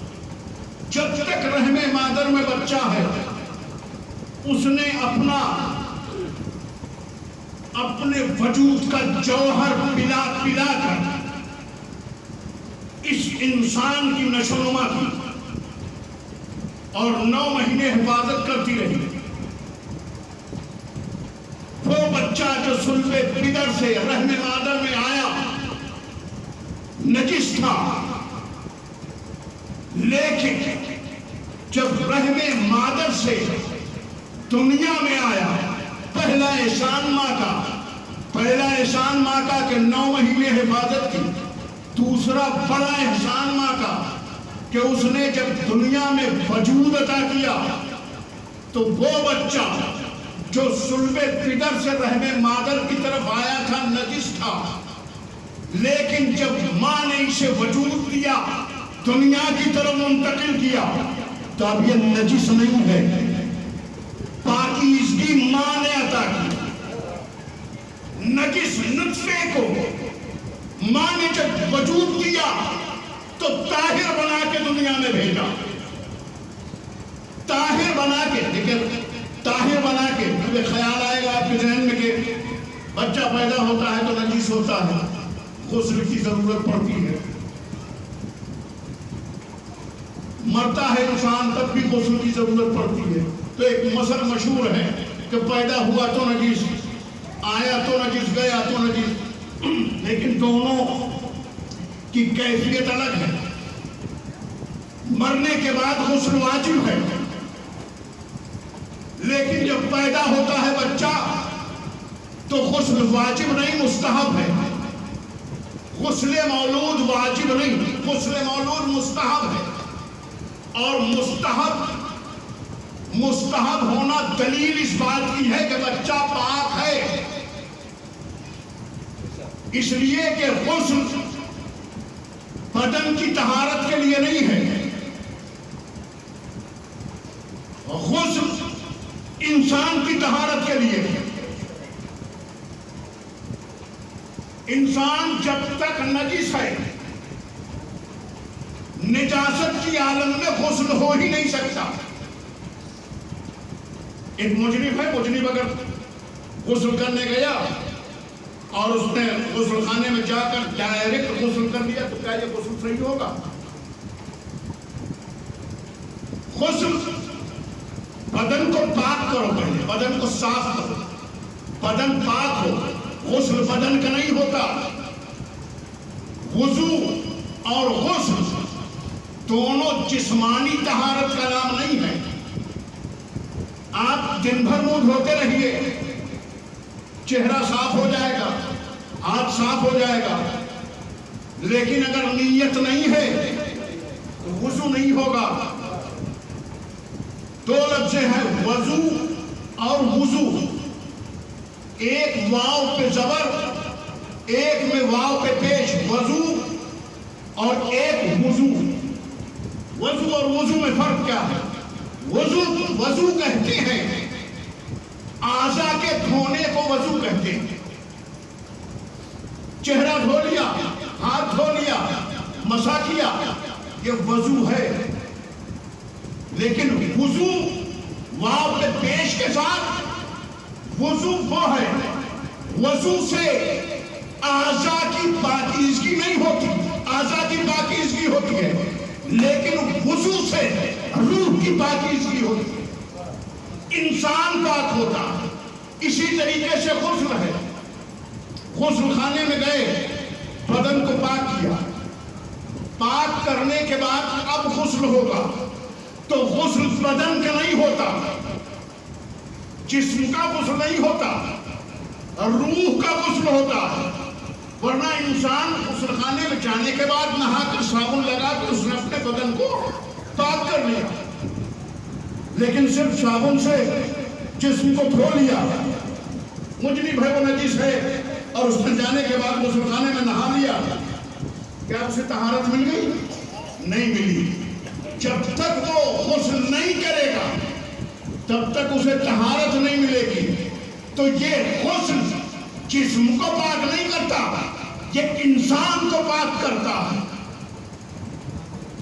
Speaker 1: جب تک رحم مادر میں بچہ ہے اس نے اپنے وجود کا جوہر پلا پلا کر اس انسان کی نشو و نما کی، اور 9 مہینے حفاظت کرتی رہی۔ وہ بچہ جو صلب پدر سے رحم مادر میں آیا نجس تھا، لیکن جب رحم مادر سے دنیا میں آیا، پہلا احسان ماں کا کہ 9 مہینے حفاظت کی، دوسرا بڑا احسان ماں کا کہ اس نے جب دنیا میں وجود عطا کیا تو وہ بچہ جو صلب پدر سے رحم مادر کی طرف آیا تھا نجس تھا، لیکن جب ماں نے اسے وجود دیا، دنیا کی طرف منتقل کیا، تو اب یہ نجس نہیں ہے، پاکیزگی ماں نے عطا کی۔ نجس نطفے کو ماں نے جب وجود دیا تو طاہر بنا کے دنیا میں بھیجا، طاہر بنا کے، لیکن طاہر بنا کے مجھے خیال آئے گا آپ کے ذہن میں کہ بچہ پیدا ہوتا ہے تو نجس ہوتا ہے، غسل کی ضرورت پڑتی ہے، مرتا ہے انسان تب بھی غسل کی ضرورت پڑتی ہے. تو ایک مثل مشہور ہے کہ پیدا ہوا تو نجس، آیا تو نجس، گیا تو نجس، لیکن دونوں کی کیفیت الگ ہے. مرنے کے بعد غسل واجب ہے، لیکن جب پیدا ہوتا ہے بچہ تو غسل واجب نہیں، مستحب ہے. غسل مولود واجب نہیں، غسل مولود مستحب ہے. اور مستحب ہونا دلیل اس بات کی ہے کہ بچہ پاک ہے، اس لیے کہ غسل بدن کی طہارت کے لیے نہیں ہے، غسل انسان کی طہارت کے لیے ہے. انسان جب تک نجس ہے، نجاست کی عالم میں غسل ہو ہی نہیں سکتا. ایک مجرم ہے، مجرم اگر غسل کرنے گیا اور اس نے غسل خانے میں جا کر ڈائریکٹ غسل کر لیا تو کیا یہ غسل صحیح ہوگا؟ غسل بدن کو پاک کرو، پہلے بدن کو صاف کرو، بدن پاک ہو. غسل بدن کا نہیں ہوتا. وضو اور غسل دونوں جسمانی طہارت کا نام نہیں ہے. آپ دن بھر منہ دھوتے رہیے، چہرہ صاف ہو جائے گا، ہاتھ صاف ہو جائے گا، لیکن اگر نیت نہیں ہے تو وضو نہیں ہوگا. دو لفظ ہیں، وضو اور وضو. ایک واو پہ زبر، ایک میں واو پہ پیش، وضو اور ایک وضو. وضو اور وضو میں فرق کیا ہے؟ وضو کہتے ہیں اعضاء کے دھونے کو وضو کہتے ہیں. چہرہ دھو لیا، ہاتھ دھو لیا، مسا کیا، یہ وضو ہے. لیکن وضو واو پہ پیش کے ساتھ وضو وہ ہے، وضو سے اعضاء کی پاکیزگی نہیں ہوتی، اعضاء کی پاکیزگی ہوتی ہے، لیکن وضو سے روح کی پاکیزگی ہوتی ہے، انسان پاک ہوتا ہے. اسی طریقے سے غسل ہے. غسل خانے میں گئے، بدن کو پاک کیا، پاک کرنے کے بعد اب غسل ہوگا تو غسل بدن کا نہیں ہوتا، جسم کا غسل نہیں ہوتا، روح کا غسل ہوتا ہے. ورنہ انسان غسل خانے میں جانے کے بعد نہا کر صابن لگا کے اس نے اپنے بدن کو پاک کر لیا، لیکن صرف صابن سے جسم کو دھو لیا. مجرم ہے، وہ نجس ہے، اور اس نے جانے کے بعد غسل خانے میں نہا لیا، کیا اسے طہارت مل گئی؟ نہیں ملی. جب تک وہ غسل نہیں کرے گا تب تک اسے طہارت نہیں ملے گی. تو یہ غسل جسم کو پاک نہیں کرتا، یہ انسان کو پاک کرتا ہے،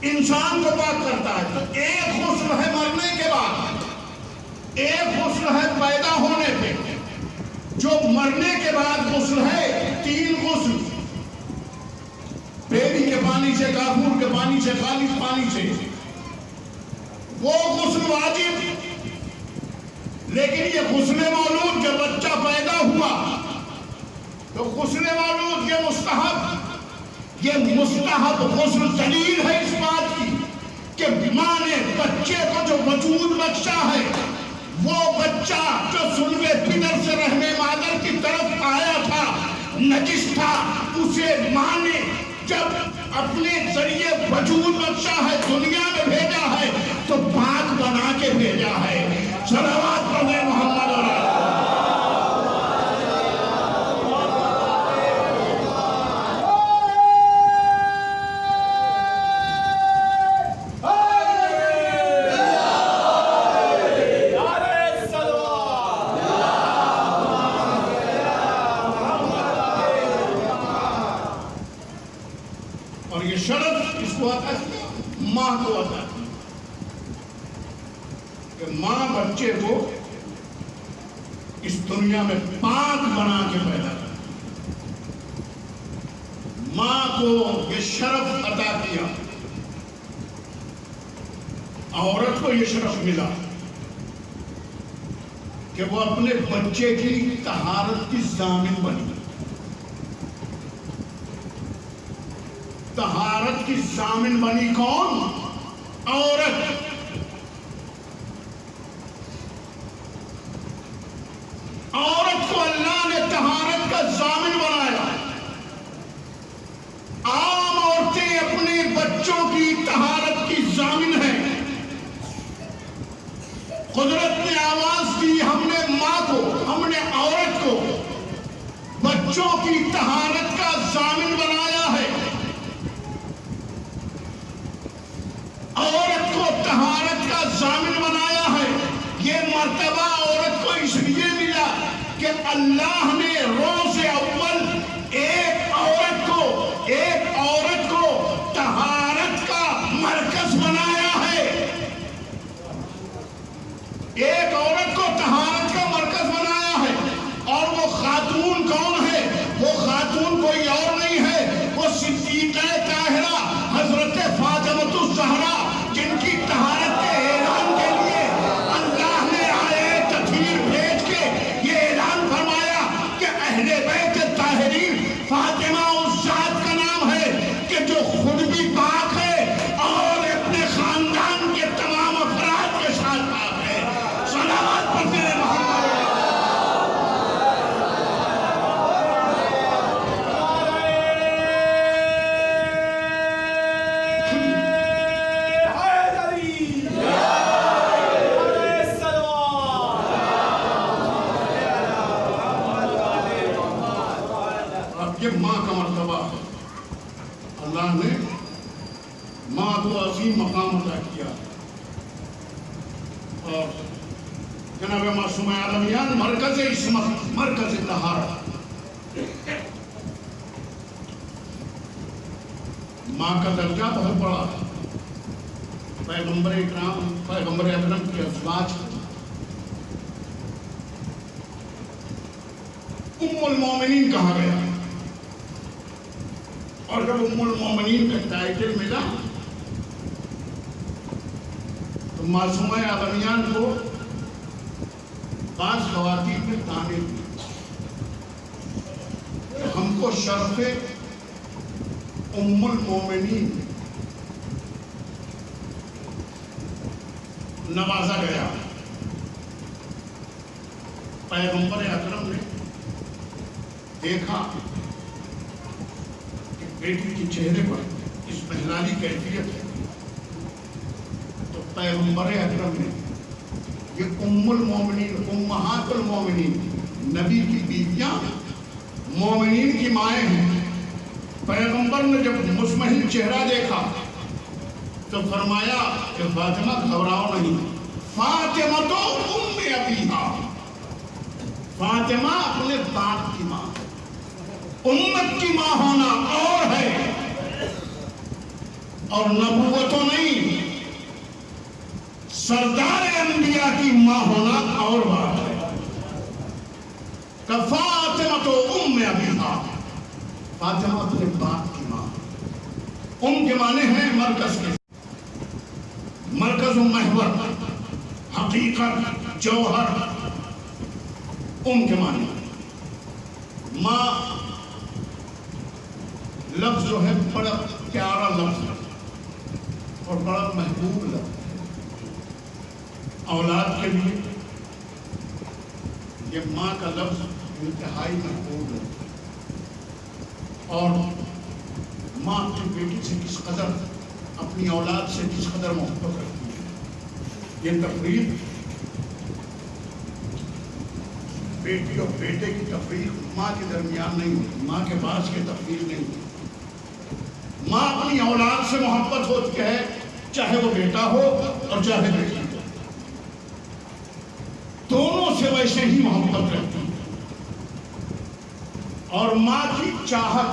Speaker 1: انسان کو پاک کرتا ہے. تو ایک غسل ہے مرنے کے بعد، ایک غسل ہے پیدا ہونے پہ. جو مرنے کے بعد غسل ہے، 3 غسل، بیوی کے پانی سے، کافور کے پانی سے، خالص پانی سے، وہ غسل واجب. لیکن یہ غسل مولود جب بچہ پیدا ہوا تو غسل مولود یہ مستحب، یہ مستحب غسل دلیل ہے اس بات کی کہ ماں نے بچے کو جو وجود بخشا ہے، وہ بچہ جو سلب پدر سے رحم مادر کی طرف آیا تھا، نجس تھا، اسے ماں نے جب اپنے ذریعے وجود بخشا ہے، دنیا میں بھیجا ہے، تو پاک بنا کے بھیجا ہے. صلوات پڑھیں محمد علیہ. اور یہ شرط اس کو آتا ہے، ماں کو آتا ہے کہ ماں بچے کو اس دنیا میں پاک بنا کے پیدا کرے. ماں کو یہ شرف عطا کیا عورت کو یہ شرف ملا کہ وہ اپنے بچے کی طہارت کی ضامن بنی. طہارت کی ضامن بنی کون؟ عورت. عورت کو اللہ نے طہارت کا ضامن بنایا. عام عورتیں اپنے بچوں کی طہارت کی ضامن ہیں. قدرت نے آواز دی، ہم نے ماں کو، ہم نے عورت کو بچوں کی طہارت کا ضامن بنایا ہے. عورت کو طہارت کا ضامن بنایا ہے. یہ مرتبہ عورت کو اس لیے ملا کہ اللہ نے روز اول ایک عورت کو طہارت کا مرکز بنایا ہے. ایک عورت کو طہارت کا مرکز بنایا ہے. اور وہ خاتون کون ہے؟ وہ خاتون کوئی اور نہیں ہے، وہ صدیقہ طاہرہ حضرت فاطمۃ الزہرا، جن کی طہارت کے اعلان کے لیے اللہ نے آیے تطہیر بھیج کے یہ اعلان فرمایا کہ اہل بیت طاہرین فاطمہ اس ذات کا نام ہے کہ جو خود بھی پاک ہے اور اپنے خاندان کے تمام افراد کے ساتھ پاک ہے. صلوات پڑھتے ہیں محمد. اب یہ ماں کا مرتبہ ہے. اللہ نے ماں کو عظیم مقام عطا کیا اور جناب معصومہ عالمیان مرکز عصمت، مرکز طہارت. ماں کا درجہ بہت بڑا ہے. پیغمبر اکرام، پیغمبر اکرم کے ازواج ام المومنین کہا گیا. اور جب ام المومنین کا ٹائٹل ملا تو معصومہ عالمیان کو بعض خواتین میں تعمیر دی کہ ہم کو شرف ام المومنین نوازا گیا. پیغمبر اکرم نے دیکھا کہ بیٹی کے چہرے پر اس پہلالی کیفیت ہے تو پیغمبر اکرم نے یہ ام المومنین، امہات المومنین، نبی کی بیویاں مومنین کی مائیں ہیں. پیغمبر نے جب مطمئن چہرہ دیکھا تو فرمایا کہ فاطمہ گھبراؤ نہیں، فاطمہ تو ام ابیہا، فاطمہ اپنے باپ کی ماں. امت کی ماں ہونا اور ہے اور نبوت نہیں، سردار انبیاء کی ماں ہونا اور بات ہے. کہ فاطمہ تو ام ابیہا، فاطمہ اپنے باپ کی ماں. ام کے معنی ہیں مرکز کے، مرکز و محور، حقیقت، جوہر. ام کے معنی ماں لفظ جو ہے بڑا پیارا لفظ ہے اور بڑا محبوب لفظ ہے. اولاد کے لیے یہ ماں کا لفظ انتہائی محبوب ہے. اور ماں اپنی بیٹی سے کس قدر، اپنی اولاد سے کس قدر محبت رکھتی ہے. یہ تفریق، بیٹی اور بیٹے کی تفریق ماں کے درمیان نہیں ہوتی، ماں کے باعث کی تفریق نہیں ہوتی. ماں اپنی اولاد سے محبت ہوتی ہے، چاہے وہ بیٹا ہو اور چاہے بیٹی ہو، دونوں سے ویسے ہی محبت رہتی ہے. اور ماں کی چاہت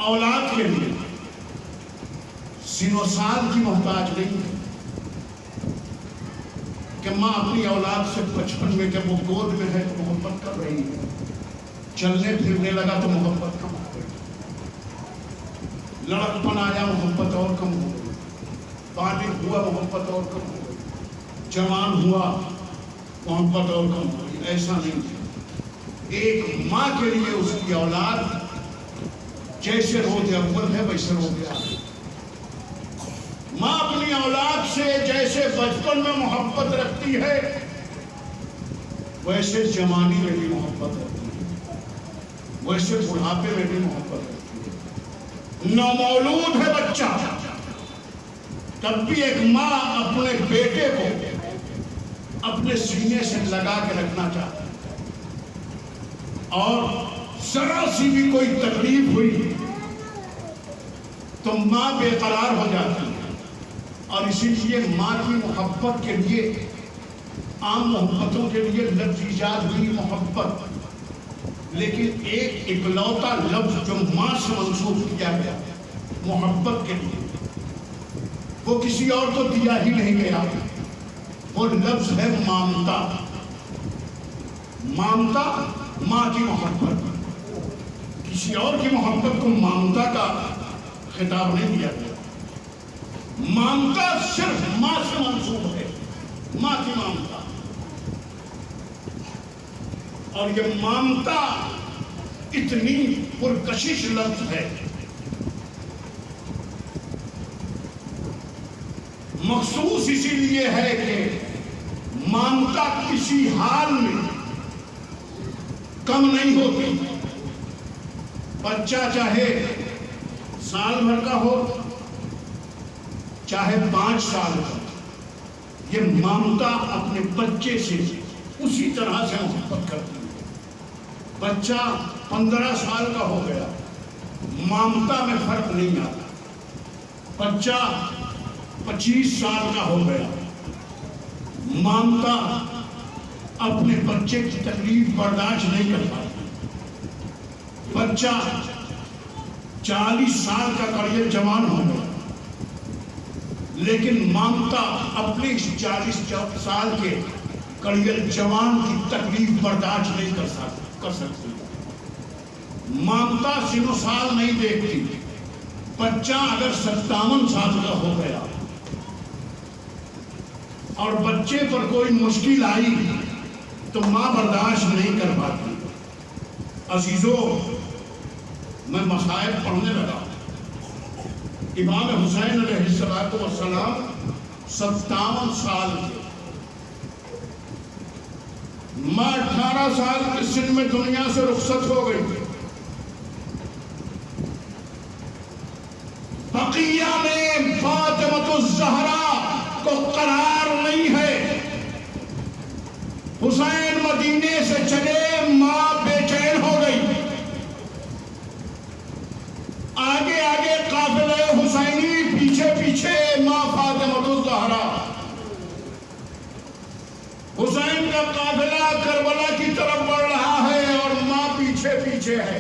Speaker 1: اولاد کے لیے سن و سال کی محتاج نہیں ہے کہ ماں اپنی اولاد سے بچپن میں جب وہ گود میں ہے تو محبت کر رہی ہے، چلنے پھرنے لگا تو محبت کم ہو گئی، لڑکپن آیا محبت اور کم ہو گئی. بالغ ہوا محبت اور کم ہو گئی، جوان ہوا محبت اور کم ہو گئی. ایسا نہیں ہے. ایک ماں کے لیے اس کی اولاد جیسے روز اول ہے ویسے روز آخر. ماں اپنی اولاد سے جیسے بچپن میں محبت رکھتی ہے ویسے جوانی میں بھی محبت رکھتی ہے، ویسے بڑھاپے میں بھی محبت رکھتی ہے. نومولود ہے بچہ تب بھی ایک ماں اپنے بیٹے کو اپنے سینے سے لگا کے رکھنا چاہتی ہے، اور ذرا سی بھی کوئی تکلیف ہوئی تو ماں بے قرار ہو جاتی ہے. اور اسی لیے ماں کی محبت کے لیے، عام محبتوں کے لیے لفظ ایجاد ہوئی محبت، لیکن ایک اکلوتا لفظ جو ماں سے منسوب کیا گیا محبت کے لیے، وہ کسی اور کو دیا ہی نہیں گیا. وہ لفظ ہے مامتا. مامتا ماں کی محبت، کسی اور کی محبت کو مامتا کا خطاب نہیں دیا گیا. مامتا صرف ماں سے منسوب ہے، ماں کی مامتا. اور یہ مامتا اتنی پرکشش لفظ ہے، مخصوص اسی لیے ہے کہ مامتا کسی حال میں کم نہیں ہوتی. بچہ چاہے سال بھر کا ہو چاہے 5 سال کا، یہ مامتا اپنے بچے سے اسی طرح سے محبت کرتی ہے. بچہ 15 سال کا ہو گیا، مامتا میں فرق نہیں آتا. بچہ 25 سال کا ہو گیا، مامتا اپنے بچے کی تکلیف برداشت نہیں کر پاتی. بچہ 40 سال کا کر جوان ہو گیا، لیکن مامتا اپنے 40 سال کے کڑیل جوان کی تکلیف برداشت نہیں کر سکتی. مامتا سن و سال نہیں دیکھتی. بچہ اگر 57 سال کا ہو گیا اور بچے پر کوئی مشکل آئی تو ماں برداشت نہیں کر پاتی. عزیزو، میں مسائل پڑھنے لگا. امام حسین علیہ السلام 57 سال کے، ماں 18 سال کے سن میں دنیا سے رخصت ہو گئی. بقیہ میں فاطمہ الزہرا کو قرار نہیں ہے. حسین مدینے سے چلے، ماں بے چین ہو گئی. آگے آگے قافلہ حسینی، پیچھے پیچھے ماں فاطمہ الزہرا. حسین کا قافلہ کربلا کی طرف بڑھ رہا ہے اور ماں پیچھے پیچھے ہے.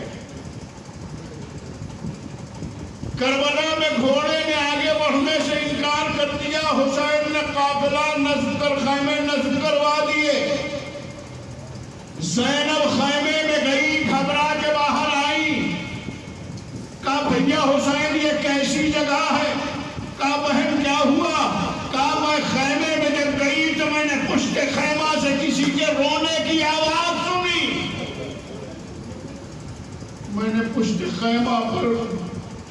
Speaker 1: کربلا میں گھوڑے نے آگے بڑھنے سے انکار کر دیا. حسین نے قافلہ نصب کر خیمے نصب کروا دیے. زینب خیمے میں گئی، گھبرا کے باہر آئی. کہا بھیا حسین یہ کیسی جگہ ہے؟ کہا بہن کیا ہوا؟ کہا میں خیمے میں جب گئی تو میں نے پشت خیمہ سے کسی کے رونے کی آواز سنی. میں نے پشت خیمہ پر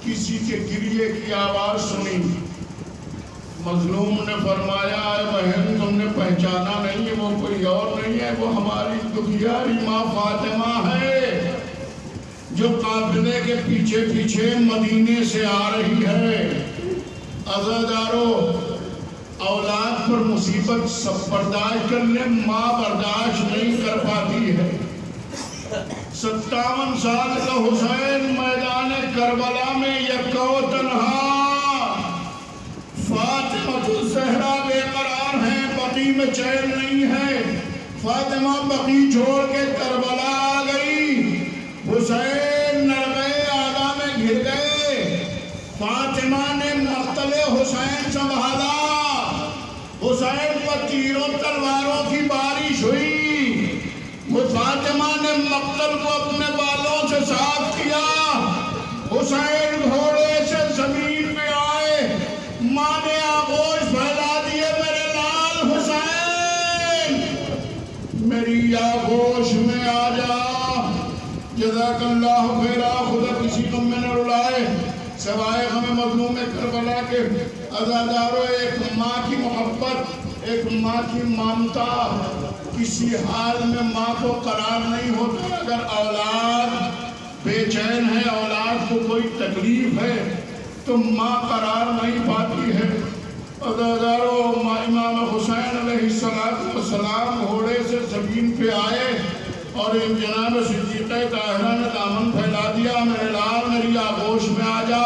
Speaker 1: کسی کے گریے کی آواز سنی. مظلوم نے فرمایا اے بہن تم نے پہچانا نہیں ہے، وہ کوئی اور نہیں ہے، وہ ہماری دکھیاری ماں فاطمہ ہے جو قافلے کے پیچھے پیچھے مدینے سے آ رہی ہے. عزادارو، اولاد پر مصیبت سب برداشت کر لیں، ماں برداشت نہیں کر پاتی ہے. 57 سال کا حسین میدان کربلا میں یکا و تنہا. فاطمہ الزہرا بے قرار ہیں، بقی میں چین نہیں ہے. فاطمہ بقی چھوڑ کے کربلا آ گئی. حسین نر گئے، آگا میں گر گئے. فاطمہ نے مقتل حسین سنبھالا. حسین پر تیروں تلواروں کی بارش ہوئی. فاطمہ نے مقتل کو اپنے بالوں سے صاف کیا. حسین گھوڑے سے زمین پہ آئے. ماں نے آگو کی آغوش میں آ جا۔ جزاک اللہ خیرہ، خدا کسی غم میں نہ رلائے سوائے غم مظلوم کربلا کے۔ عزادارو، ایک ماں کی محبت، ایک ماں کی ممتا کسی حال میں ماں کو قرار نہیں ہوتا۔ اگر اولاد بے چین ہے، اولاد کو کوئی تکلیف ہے تو ماں قرار نہیں پاتی ہے۔ عزادارو، امام حسین علیہ السلام گھوڑے سے زمین پہ آئے اور ان جناب صدیقہ طاہرہ نے دامن پھیلا دیا، میرے لال میری آغوش میں آ جا۔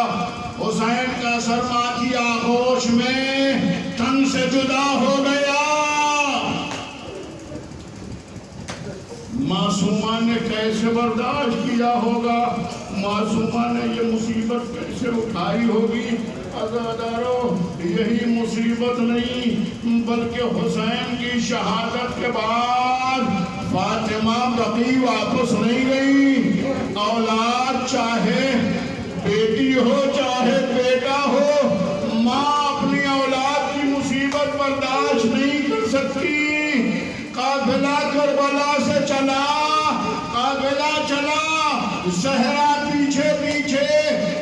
Speaker 1: حسین کا سر ماں کی آغوش میں تن سے جدا ہو گیا۔ معصومہ نے کیسے برداشت کیا ہوگا، معصومہ نے یہ مصیبت کیسے اٹھائی ہوگی۔ عزادارو، یہی مصیبت نہیں بلکہ حسین کی شہادت کے بعد فاطمہ بقی واپس نہیں گئی۔ اولاد چاہے بیٹی ہو چاہے بیٹا ہو، ماں اپنی اولاد کی مصیبت برداشت نہیں کر سکتی۔ قافلہ کربلا سے چلا، قافلہ چلا، صحرا پیچھے پیچھے،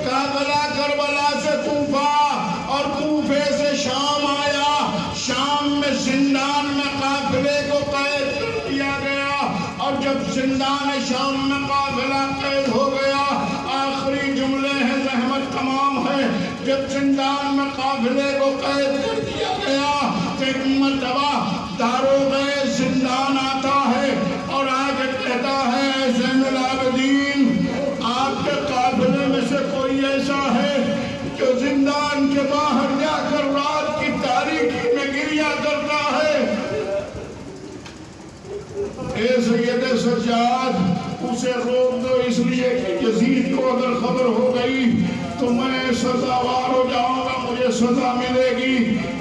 Speaker 1: قافلہ کربلا سے کوفہ اور کوفے سے شام آیا۔ شام میں زندان میں قافلے کو قید کر دیا گیا، اور جب زندان شام میں قافلہ قید ہو گیا، آخری جملے ہیں، رحمت تمام ہے، جب زندان میں قافلے کو قید کر دیا گیا تو ایک مرتبہ داروغہ زندان آتا ہے اور آگے کہتا ہے، اے زین العابدین، آپ کے قافلے میں سے کوئی ایسا ہے جو زندان کے باہر جا کر رات کی تاریکی میں گریہ کرتا ہے؟ اے سید سجاد، اسے روک دو، اس لیے کہ یزید کو اگر خبر ہو گئی تو میں سزاوار ہو جاؤں گا، مجھے سزا ملے گی۔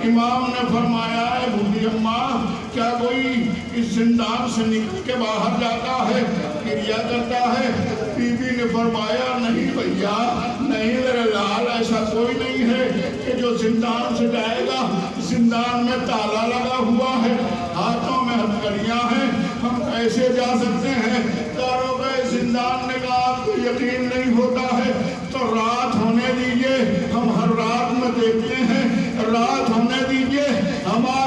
Speaker 1: امام نے فرمایا، اے بھولی اماں، کیا کوئی اس زندان سے نکل کے باہر جاتا ہے، گریہ کرتا ہے؟ بی بی نے فرمایا، نہیں بھیا، نہیں میرے لال، ایسا کوئی نہیں ہے کہ جو زندان سے جائے گا۔ زندان میں تالا لگا ہوا ہے، ہاتھوں میں ہتھکڑیاں ہیں، ہم کیسے جا سکتے ہیں؟ داروغہ زندان نے کہا، آپ کو یقین نہیں ہوتا ہے تو رات ہونے دیجئے، ہم ہر رات میں دیکھتے ہیں، رات ہونے دیجئے، ہمارے